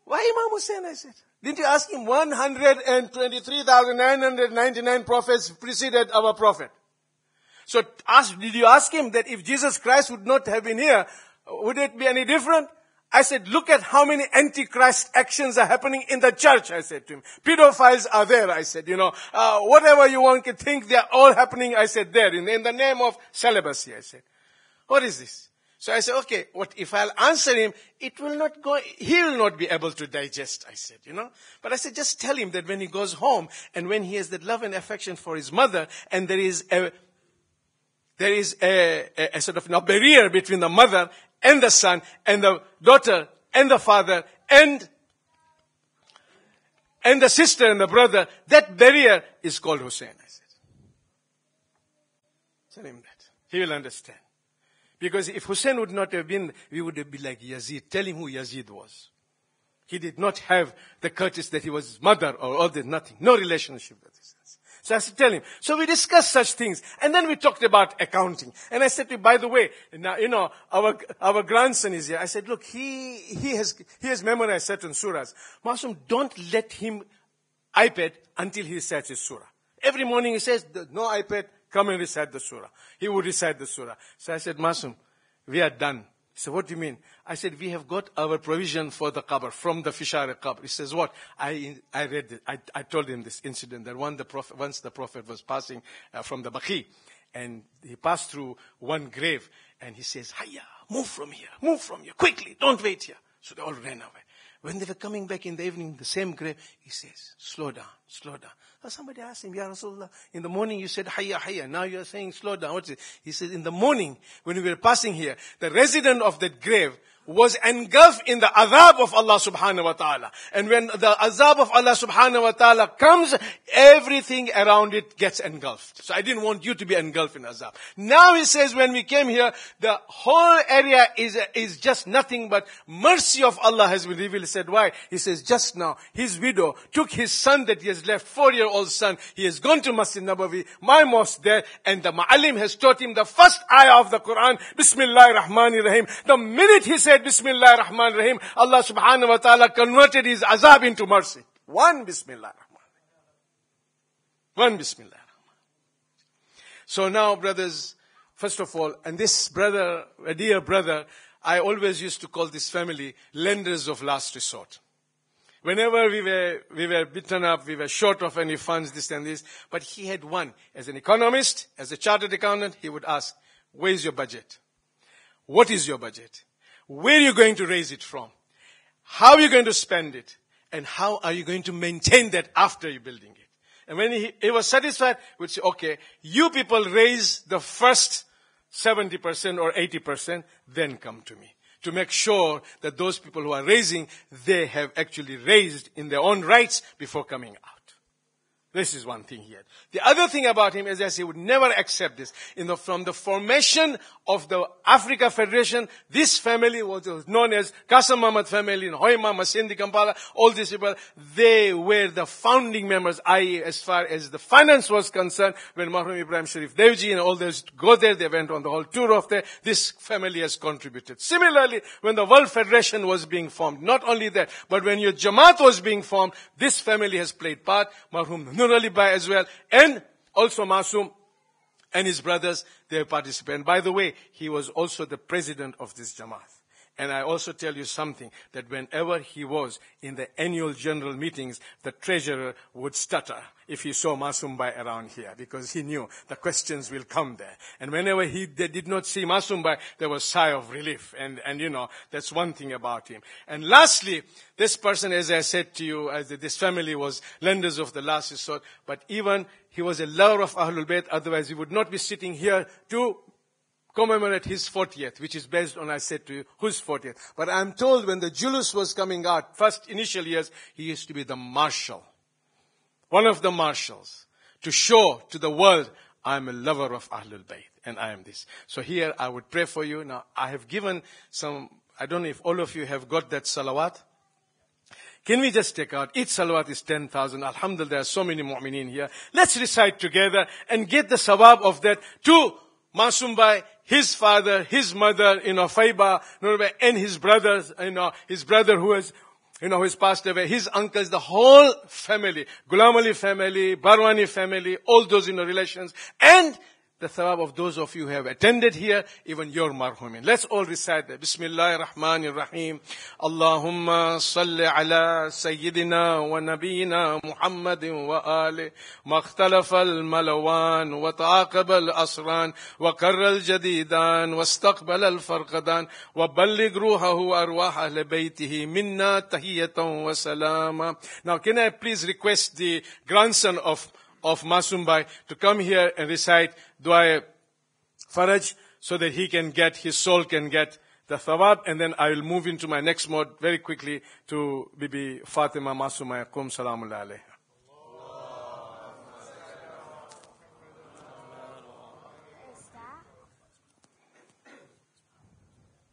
why Imam Hussein? I said, didn't you ask him 123,999 prophets preceded our prophet? So did you ask him that if Jesus Christ would not have been here, would it be any different? I said, look at how many antichrist actions are happening in the church, I said to him. Pedophiles are there, I said, whatever you want to think, they are all happening, I said, there, in the name of celibacy, I said. What is this? So I said, okay, what if I'll answer him, he will not be able to digest, I said, But I said, just tell him that when he goes home, and when he has that love and affection for his mother, and there is a sort of barrier between the mother and the son, and the daughter, and the father, and the sister, and the brother, that barrier is called Hussein, I said. Tell him that. He will understand. Because if Hussein would not have been, we would have been like Yazid. Tell him who Yazid was. He did not have the courtesy that he was his mother or all that, nothing. No relationship with this. So I said, tell him. So we discussed such things. And then we talked about accounting. And I said to him, by the way, now, our grandson is here. I said, look, he has memorized certain surahs. Masum, don't let him iPad until he recites his surah. Every morning he says, no iPad, come and recite the surah. He would recite the surah. So I said, Masum, we are done. He said, what do you mean? I said, we have got our provision for the qabr, from the Fishar qabr. He says, what? I read it. I told him this incident, that once the Prophet was passing from the Baqi, and he passed through one grave, and he says, Hayya, move from here, quickly, don't wait here. So they all ran away. When they were coming back in the evening, the same grave, he says, slow down. So somebody asked him, Ya Rasulullah, in the morning you said, Hayya, Hayya. Now you are saying, slow down. What's it? He said, in the morning, when we were passing here, the resident of that grave was engulfed in the azab of Allah subhanahu wa ta'ala. And when the azab of Allah subhanahu wa ta'ala comes, everything around it gets engulfed. So I didn't want you to be engulfed in azab. Now he says, when we came here, the whole area is just nothing but mercy of Allah has been revealed. He said, why? He says, just now, his widow took his son that he has left, 4-year-old son. He has gone to Masjid Nabawi, my mosque there, and the Ma'alim has taught him the first ayah of the Quran, Bismillahir Rahmanir Rahim. The minute he said Bismillahir Rahmanir Rahim, Allah subhanahu wa ta'ala converted his azab into mercy. One Bismillahir Rahman. One Bismillahir Rahman. So now, brothers, first of all, and this brother, a dear brother, I always used to call this family lenders of last resort. Whenever we were beaten up, we were short of any funds, this and this, but he had one. As an economist, as a chartered accountant, he would ask, where's your budget? What is your budget? Where are you going to raise it from? How are you going to spend it? And how are you going to maintain that after you're building it? And when he was satisfied, he would say, okay, you people raise the first 70% or 80%, then come to me. To make sure that those people who are raising, they have actually raised in their own rights before coming out. This is one thing he had. The other thing about him is that he would never accept this. From the formation of the Africa Federation, this family was known as Kassam Ahmad family, in Hoima, Masindi, Kampala, all these people, they were the founding members, i.e. as far as the finance was concerned, when Marhum Ibrahim Sharif Devji and all those go there, they went on the whole tour of there, this family has contributed. Similarly, when the World Federation was being formed, not only that, but when your Jamaat was being formed, this family has played part, Marhum Noorali as well, and also Masum and his brothers, they participate. And by the way, he was also the president of this Jamaat. And I also tell you something, that whenever he was in the annual general meetings, the treasurer would stutter if he saw Masum Bhai around here, because he knew the questions will come there. And whenever they did not see Masum Bhai, there was a sigh of relief. And that's one thing about him. And lastly, this person, as I said to you, this family was lenders of the last resort, but even he was a lover of Ahlul Bayt, otherwise he would not be sitting here to commemorate his 40th, which is based on, I said to you, whose 40th. But I'm told when the Julus was coming out, first initial years, he used to be the marshal. One of the marshals. To show to the world, I'm a lover of Ahlul Bayt. And I am this. So here, I would pray for you. Now, I have given some, I don't know if all of you have got that salawat. Can we just take out? Each salawat is 10,000. Alhamdulillah, there are so many mu'mineen here. Let's recite together and get the sawab of that to Masum Bhai, his father, his mother, Faiba, and his brothers, his brother who has passed away, his uncles, the whole family, Ghulam Ali family, Bharwani family, all those relations, and the thawab of those of you who have attended here, even your marhumin. Let's all recite that. Bismillahir Rahmanir Rahim. Allahumma salli ala Sayyidina wa Nabiyyina Muhammadin wa ali. Makhtalaf al-malawan wa ta'aqab al-asran wa karra al-jadidan wa istaqbal al-farqadan wa balligh ruhahu arwah ahl baytihi minna tahiyatan wa salama. Now can I please request the grandson of Masum Bhai to come here and recite Dua Faraj so that his soul can get the thawab, and then I will move into my next mode very quickly to Bibi Fatima Masuma Qum Salamullah alayha.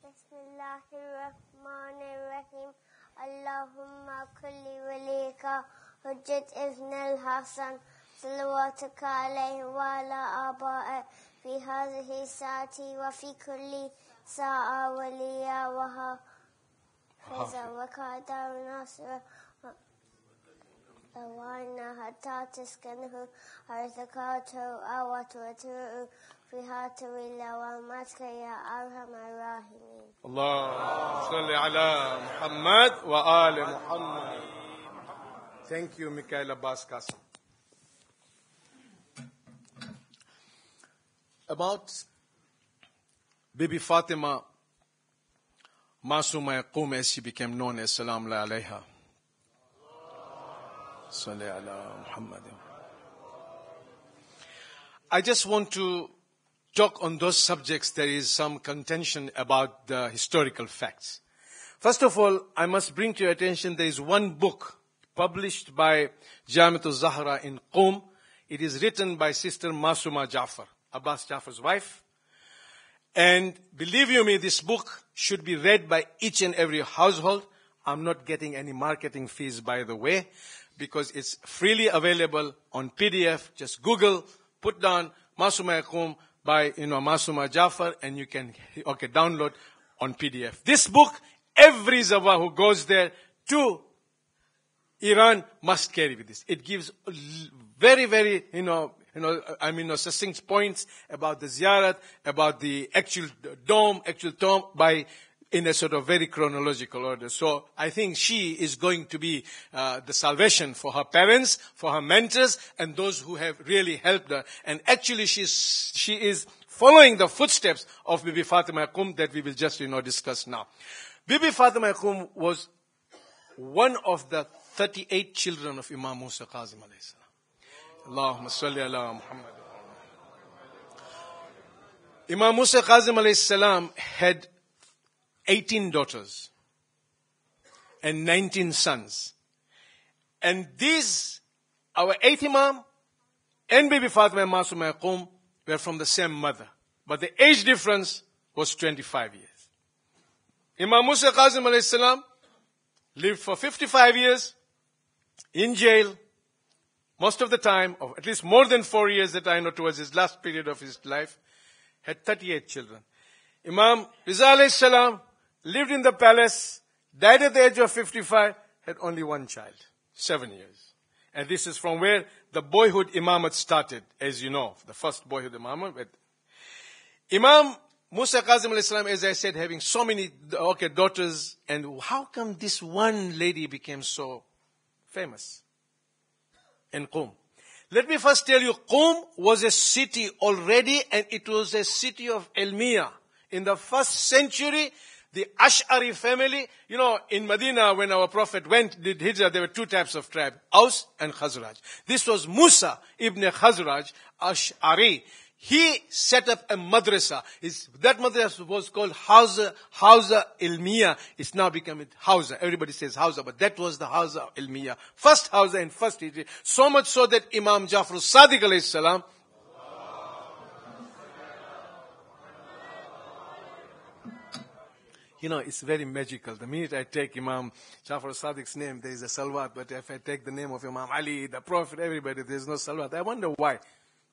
Bismillahirrahmanirrahim. Allahumma kulli walika hujjat ibn al-Hasan صلواتك عليه وعلى آبائه في هذه الساعة وفي كل ساعة وليا وحافظا وقائدا وناصرا وعنا حتى تسكنه أرضك وتوتره فيها تولى والمسك يا أرحم الراحمين. اللهم صل على محمد وآل محمد. Thank you, Mikhail Abbas Kassam. About Bibi Fatima Masuma Qum, as she became known as, Salam alayha. Salli ala Muhammad. I just want to talk on those subjects. There is some contention about the historical facts. First of all, I must bring to your attention there is one book published by Jamiatul Zahra in Qum. It is written by Sister Masuma Jafar, Abbas Jafar's wife. And believe you me, this book should be read by each and every household. I'm not getting any marketing fees, by the way, because it's freely available on PDF. Just Google, put down Masuma Qum by Masuma Jafar, and you can download on PDF. This book, every Zawah who goes there to Iran must carry with this. It gives very, very, succinct points about the ziyarat, about the actual tomb, in a sort of very chronological order. So I think she is going to be the salvation for her parents, for her mentors, and those who have really helped her. And actually she is following the footsteps of Bibi Fatima Qum that we will just, discuss now. Bibi Fatima Qum was one of the 38 children of Imam Musa Kazim alayhi salam. Allahumma salli ala Muhammad. Imam Musa Kazim alayhi salam had 18 daughters and 19 sons. And these, our 8th Imam and Bibi Fatima and Masuma Qum were from the same mother. But the age difference was 25 years. Imam Musa Kazim alayhi salam lived for 55 years in jail, most of the time, or at least more than 4 years that I know towards his last period of his life, had 38 children. Imam Riza alayhi salam lived in the palace, died at the age of 55, had only one child, 7 years. And this is from where the boyhood imamate started, as you know, the first boyhood imamate. Imam Musa Kazim alayhi salam, as I said, having so many daughters, and how come this one lady became so famous in Qum? Let me first tell you, Qum was a city already, and it was a city of Ilmiya. In the 1st century, the Ash'ari family, in Medina when our Prophet did Hijrah, there were 2 types of tribe, Aus and Khazraj. This was Musa ibn Khazraj, Ash'ari. He set up a madrasa. That madrasa was called Hauza Ilmiya. It's now become Hauza. Everybody says Hauza, but that was the Hauza Ilmiya. First Hauza and first Hijri. So much so that Imam Jafar Sadiq alayhi salam, it's very magical. The minute I take Imam Jafar Sadiq's name, there is a salawat. But if I take the name of Imam Ali, the Prophet, everybody, there is no salawat. I wonder why.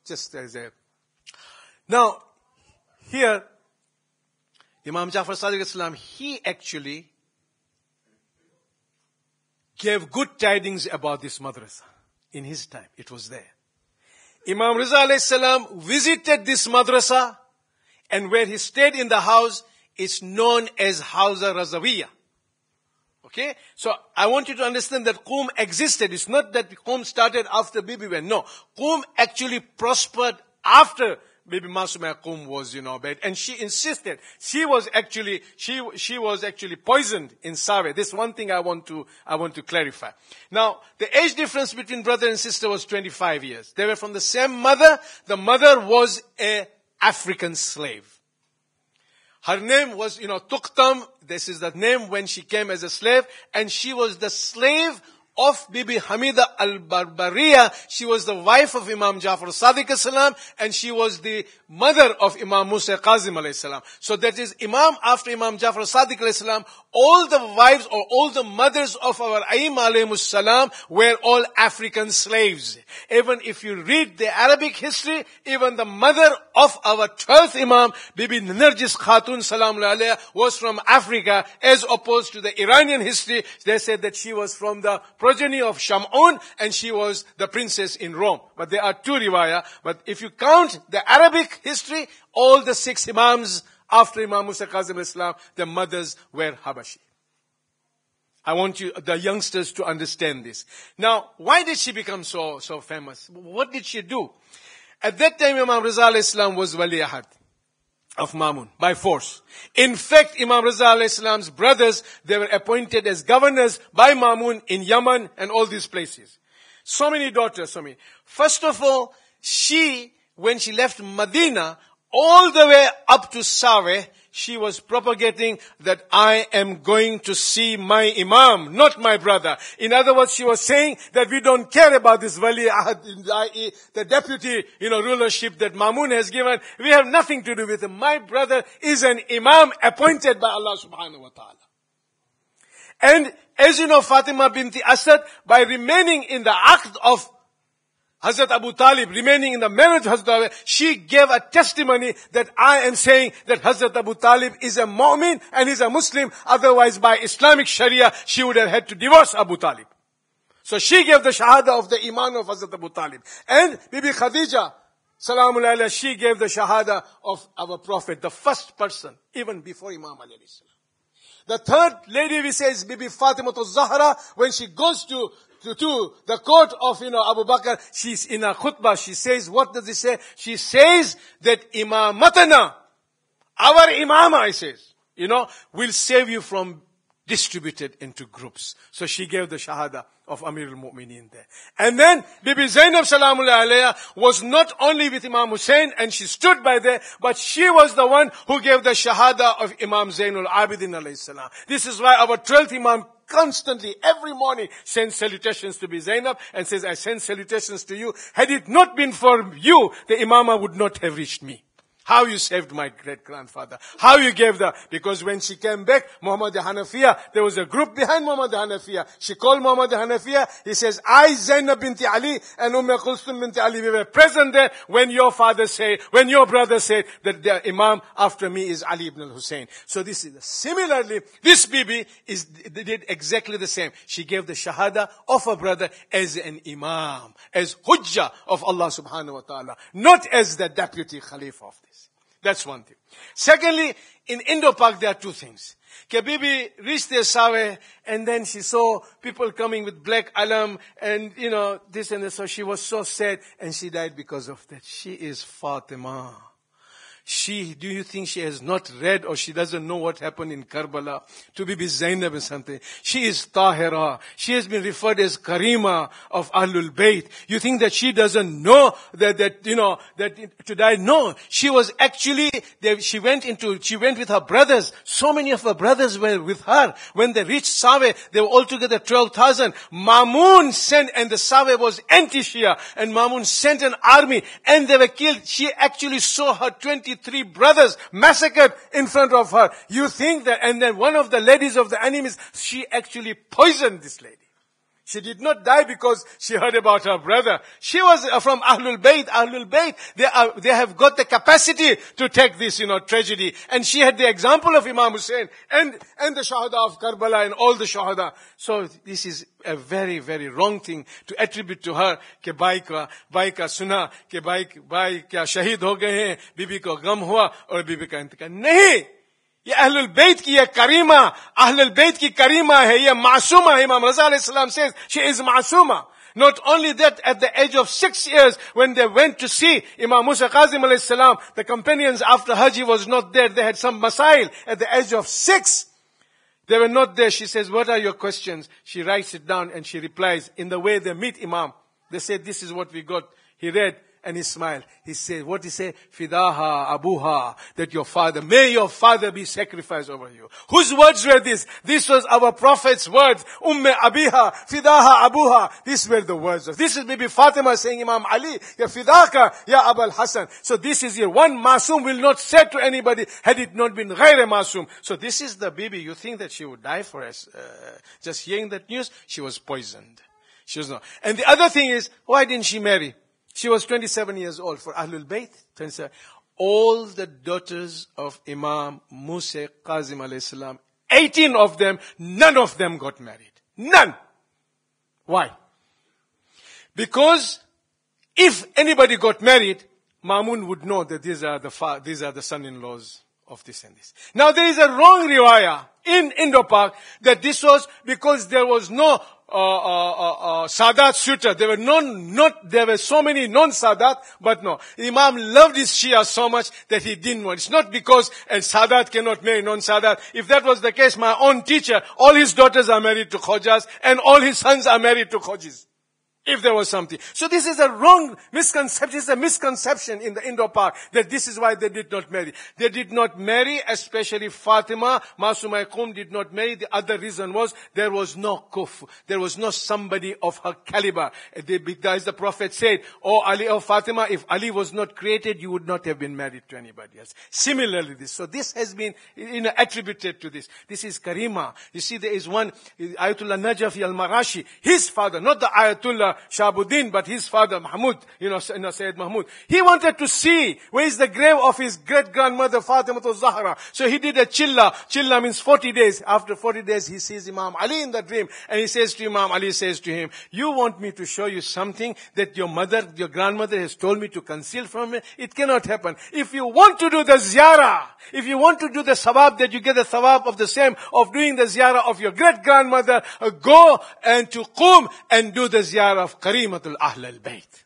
Just as a... Now, here, Imam Jafar Sadiq Islam, he actually gave good tidings about this madrasa. In his time, it was there. Imam Riza alayhi salam visited this madrasa, and where he stayed in the house, it's known as Hauza Razawiya. Okay? So, I want you to understand that Qum existed. It's not that Qum started after Bibi went. No. Qum actually prospered after Bibi Masuma Qum was, bad. And she insisted. She was actually poisoned in Save. This one thing I want to clarify. Now, the age difference between brother and sister was 25 years. They were from the same mother. The mother was an African slave. Her name was, Tuqtam. This is the name when she came as a slave. And she was the slave of Bibi Hamida al-Barbariya. She was the wife of Imam Jafar Sadiq as-salam, and she was the mother of Imam Musa Kazim alayhi salam. So that is Imam after Imam Jafar Sadiq alayhi salam, all the wives or all the mothers of our Ayyimah alayhimus salam were all African slaves. Even if you read the Arabic history, even the mother of our 12th Imam, Bibi Narjis Khatun salam alayha, was from Africa, as opposed to the Iranian history. They said that she was from the progeny of Shamun and she was the princess in Rome. But there are two riwayah. But if you count the Arabic history, all the 6 Imams after Imam Musa Kazim Islam, their mothers were Habashi. I want you, the youngsters, to understand this. Now, why did she become so famous? What did she do? At that time, Imam Raza alayhi salam was Wali Ahad of Mamun, by force. In fact, Imam Raza alayhi salam's brothers, they were appointed as governors by Mamun in Yemen and all these places. So many daughters, so many. First of all, when she left Medina, all the way up to Saweh, she was propagating that I am going to see my Imam, not my brother. In other words, she was saying that we don't care about this Wali Ahad, i.e. the deputy, rulership that Mamun has given. We have nothing to do with him. My brother is an Imam appointed by Allah subhanahu wa ta'ala. And as you know, Fatima binti Asad, by remaining in the Aqd of Hazrat Abu Talib, remaining in the marriage of Hazrat Abu, she gave a testimony that I am saying that Hazrat Abu Talib is a mu'min and is a Muslim. Otherwise, by Islamic Sharia, she would have had to divorce Abu Talib. So she gave the shahada of the iman of Hazrat Abu Talib. And Bibi Khadija, salamu alayha, she gave the shahada of our Prophet, the first person, even before Imam alayhi salam. The third lady we say is Bibi Fatima Zahra. When she goes to the court of, Abu Bakr, she's in a khutbah. She says, what does she say? She says that Imamatana, our Imama, will save you from distributed into groups. So she gave the shahada of Amir al-Mu'mineen there. And then Bibi Zainab salamullah alayha was not only with Imam Hussein and she stood by there, but she was the one who gave the shahada of Imam Zainul Abidin alayhi salam. This is why our 12th Imam constantly, every morning, sends salutations to Bibi Zainab and says, I send salutations to you. Had it not been for you, the Imama would not have reached me. How you saved my great-grandfather. How you gave because when she came back, Muhammad Hanafiya, there was a group behind Muhammad Hanafiya. She called Muhammad Hanafiya. He says, I, Zainab binti Ali and Kulthum binti Ali, we were present there when your brother said that the Imam after me is Ali ibn al-Hussein. So similarly, this Bibi did exactly the same. She gave the shahada of her brother as an Imam, as Hujjah of Allah subhanahu wa ta'ala, not as the deputy Khalifa of this. That's one thing. Secondly, in Indo-Pak there are two things. Bibi reached the Saweh and then she saw people coming with black alam and this and that. So she was so sad and she died because of that. She is Fatima. Do you think she has not read or she doesn't know what happened in Karbala to Bibi Zainab or something? She is Tahira. She has been referred as Karima of Ahlul Bayt. You think that she doesn't know that to die? No. She was actually, she went with her brothers. So many of her brothers were with her. When they reached Saweh, they were altogether 12,000. Mamun sent, and the Saweh was anti-Shia, and Mamun sent an army and they were killed. She actually saw her 23 brothers massacred in front of her. You think that, and then one of the ladies of the enemies, she actually poisoned this lady. She did not die because she heard about her brother. She was from Ahlul Bayt. Ahlul Bayt, they have got the capacity to take this, tragedy. And she had the example of Imam Hussein and the Shahada of Karbala and all the Shahada. So this is a very, very wrong thing to attribute to her. Ke bhai ka suna, ke bhai kya shahid ho gaye hain, bibi ko gam hua, aur bibi ka intikal. Nahi! ये अहलुल बैत की ये करीमा, अहलुल बैत की करीमा है, ये मासूमा है. Imam Raza alayhi salam says she is Masuma. Not only that, at the age of 6 years, when they went to see Imam Musa Kazim alayhi salam, the companions after Hajj was not there. They had some masail. At the age of 6, they were not there. She says, what are your questions? She writes it down and she replies in the way they meet Imam. They say, this is what we got. He read and he smiled. He said, what he said? Fidaha abuha, that your father, may your father be sacrificed over you. Whose words were this? This was our Prophet's words. Umme abiha, fidaha abuha. These were the words. This is Bibi Fatima saying, Imam Ali, ya fidaka, ya Abul Hasan. So this is here. One Masum will not say to anybody, had it not been Ghaire Masum. So this is the Bibi. You think that she would die for us? Just hearing that news, she was poisoned. She was not. And the other thing is, why didn't she marry? She was 27 years old. For Ahlul Bayt, 27. All the daughters of Imam Musa Qasim alayhi salam, 18 of them, none of them got married. None. Why? Because if anybody got married, Mamun would know that these are the son-in-laws of this and this. Now there is a wrong riwayah in Indo-Pak that this was because there was no Sadat suitor. There were so many non-Sadat, but no. Imam loved his Shia so much that he didn't want. It's not because a Sadat cannot marry non-Sadat. If that was the case, my own teacher, all his daughters are married to Khojas and all his sons are married to Khojis. If there was something. So this is a wrong misconception. It's a misconception in the Indo-Pak that this is why they did not marry. They did not marry, especially Fatima. Masuma Qum did not marry. The other reason was there was no kuf. There was no somebody of her caliber. As the Prophet said, oh Ali, oh Fatima, if Ali was not created, you would not have been married to anybody else. Similarly this. So this has been attributed to this. This is Karima. You see there is one, Ayatollah Najafi al-Marashi, his father, not the Ayatollah Shahabuddin, but his father Mahmud, Sayyid Mahmud. He wanted to see where is the grave of his great-grandmother Fatima Zahra. So he did a chilla. Chilla means 40 days. After 40 days, he sees Imam Ali in the dream. And he says to Imam Ali, says to him, you want me to show you something that your grandmother has told me to conceal from me? It cannot happen. If you want to do the ziyarah, if you want to do the sawab, that you get the sawab of the same, of doing the ziyarah of your great-grandmother, go and to Qum and do the ziyarah of Karimatul Ahl al-Bayt.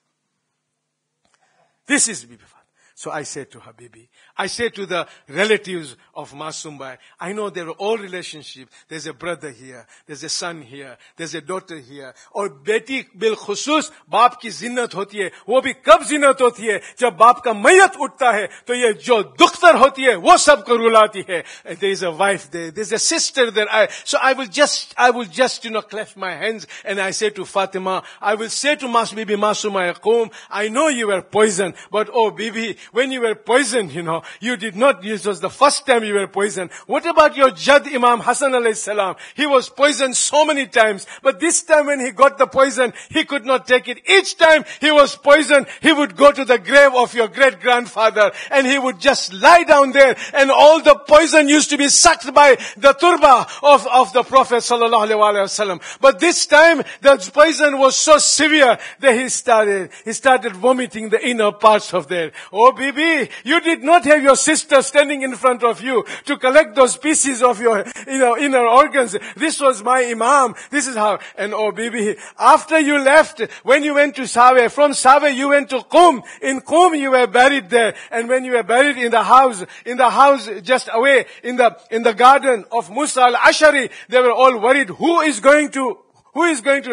This is Bibi Fatima. So I said to her, Bibi, I said to the relatives of Masum Bhai, I know there are all relationships. There's a brother here, there's a son here, there's a daughter here. और बेटी बिलखुसूस बाप की जिन्नत होती है, वो भी कब जिन्नत होती है? जब बाप का मैयत उठता है, तो ये जो दुख्तर होती है, वो सबको रुलाती है. There is a wife there, there's a sister there. So I will just, clasp my hands and I say to Fatima, I will say to Bibi Masuma Qum, I know you were poisoned, but oh Bibi, when you were poisoned, you did not, this was the first time you were poisoned. What about your Jad Imam Hassan alayhi salam? He was poisoned so many times, but this time when he got the poison, he could not take it. Each time he was poisoned, he would go to the grave of your great-grandfather and he would just lie down there and all the poison used to be sucked by the turba of the Prophet sallallahu alaihi wasallam. But this time the poison was so severe that he started vomiting the inner parts of there. Oh Bibi, you did not have your sister standing in front of you to collect those pieces of your inner organs. This was my Imam. This is how. And oh Bibi, after you left, when you went to Save, from Save you went to Qum. In Qum you were buried there. And when you were buried in the house just away, in the garden of Musa al-Ashari, they were all worried, who is going to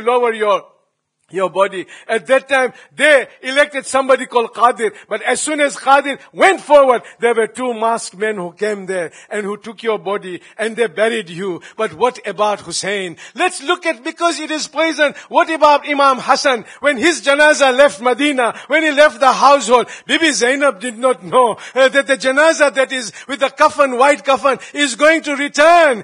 lower your body. At that time, they elected somebody called Qadir. But as soon as Qadir went forward, there were two masked men who came there and who took your body and they buried you. But what about Hussein? Let's look at, because it is poison, what about Imam Hassan? When his janazah left Medina, when he left the household, Bibi Zainab did not know that the janazah that is with the kafan, white kafan, is going to return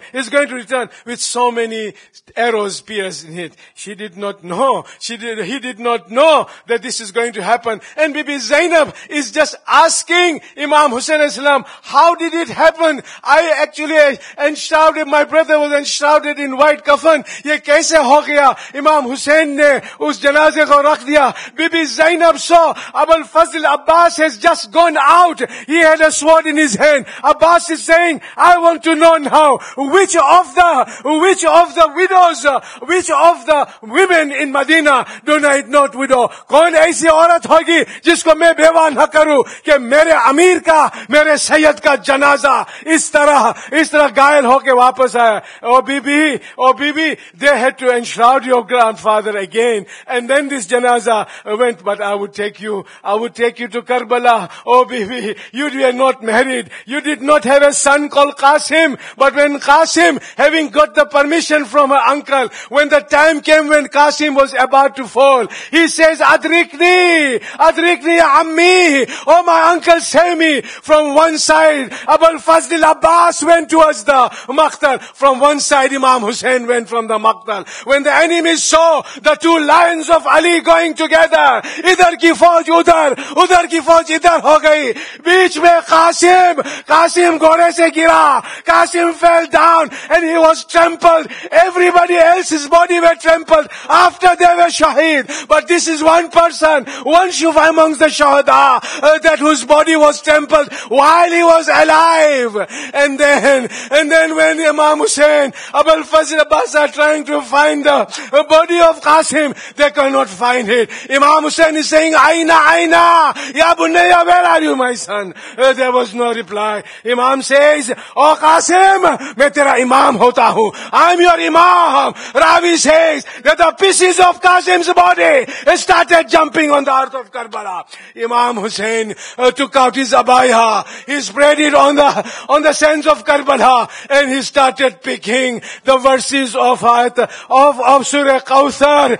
with so many arrows pierced in it. She did not know. He did not know that this is going to happen. And Bibi Zainab is just asking Imam Hussain as-salam, how did it happen? I actually enshrouded, my brother was enshrouded in white kafan. Ye kaise ho gaya? Imam Hussain ne us janaze ko rakh diya. Bibi Zainab saw Abul Fazl Abbas has just gone out. He had a sword in his hand. Abbas is saying, I want to know now which of the widows, which of the women in Medina do not widow. कौन ऐसी औरत होगी जिसको मैं बेवा न करूं कि मेरे अमीर का, मेरे सैयद का जनाजा इस तरह घायल होके वापस आया. Oh Bibi, they had to enshroud your grandfather again, and then this janaza went. But I would take you to Karbala. Oh Bibi, you were not married. You did not have a son called Kassam. But when Kassam, having got the permission from her uncle, when the time came when Kassam was about to fall, he says, Adrikni Ammi. Oh my uncle, save me. From one side, Abul Fazl Abbas went towards the Maqtal. From one side, Imam Hussain went from the Maqtal. When the enemies saw the two lions of Ali going together, idhar ki fauj udhar ki fauj idhar ho gayi. Beech mein Kassam ghode se gira. Kassam fell down and he was trampled. Everybody else's body were trampled after they were shaheed. But this is one person, one shuf amongst the shahada, that whose body was trampled while he was alive. And then when Imam Hussain, Abul Fazl Abbas are trying to find the body of Kassam, they cannot find it. Imam Hussain is saying, Aina, Ya Bunayya, where are you, my son? There was no reply. Imam says, Oh Kassam, मैं तेरा imam hota hu. I'm your imam. Ravi says that the pieces of Kassim's body started jumping on the earth of Karbala. Imam Hussain took out his abaya. He spread it on the sands of Karbala, and he started picking the verses of Surah Kawthar.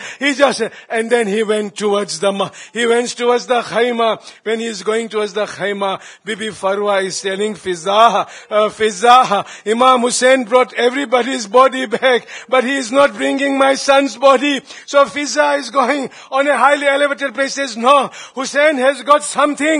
And then he went towards the Khaima. When he is going towards the Khaima, Bibi Farwa is telling Fizah. Imam Hussain brought everybody's body back, but he is not bringing my son's body. So Fizah is going on a highly elevated place, says, no, Hussain has got something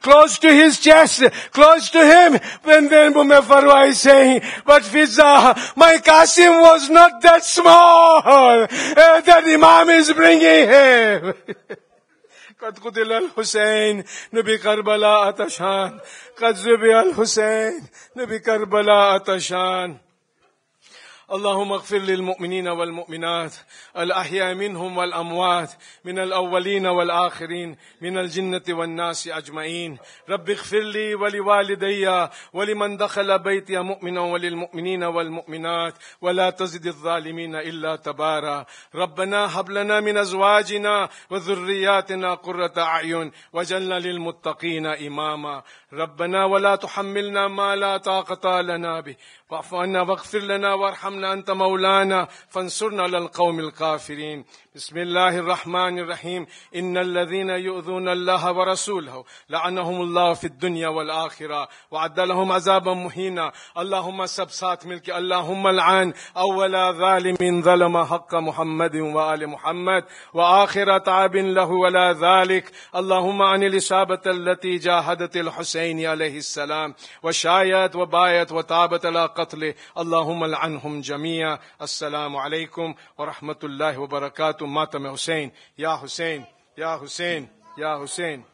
close to his chest, close to him. And then Umm Farwa is saying, but Fizah, my Kassam was not that small that Imam is bringing him. قد قتل الحسين نبي كربلاء أتشان قد ذبح الحسين نبي كربلاء أتشان اللهم اغفر للمؤمنين والمؤمنات الأحياء منهم والأموات من الأولين والآخرين من الجنة والناس أجمعين رب اغفر لي ولوالدي ولمن دخل بيتي مؤمنا وللمؤمنين والمؤمنات ولا تزد الظالمين إلا تبارا ربنا هب لنا من أزواجنا وذرياتنا قرة أعين واجعلنا للمتقين إماما ربنا ولا تحملنا ما لا طاقة لنا به واعف عنا واغفر لنا وارحمنا أنت مولانا فانصرنا على القوم الكافرين بسم الله الرحمن الرحيم إن الذين يؤذون الله ورسوله لعنهم الله في الدنيا والآخرة وعد لهم عذابا مهينا اللهم سب سات ملك اللهم العن أول ظالم ظلم حق محمد وآل محمد وآخر تعب له ولا ذلك اللهم عن الإصابة التي جاهدت الحسين عليه السلام وشايت وبايت وتابت على قتله اللهم لعنهم جميعا السلام عليكم ورحمة الله وبركاته ماتم حسين يا حسين يا حسين يا حسين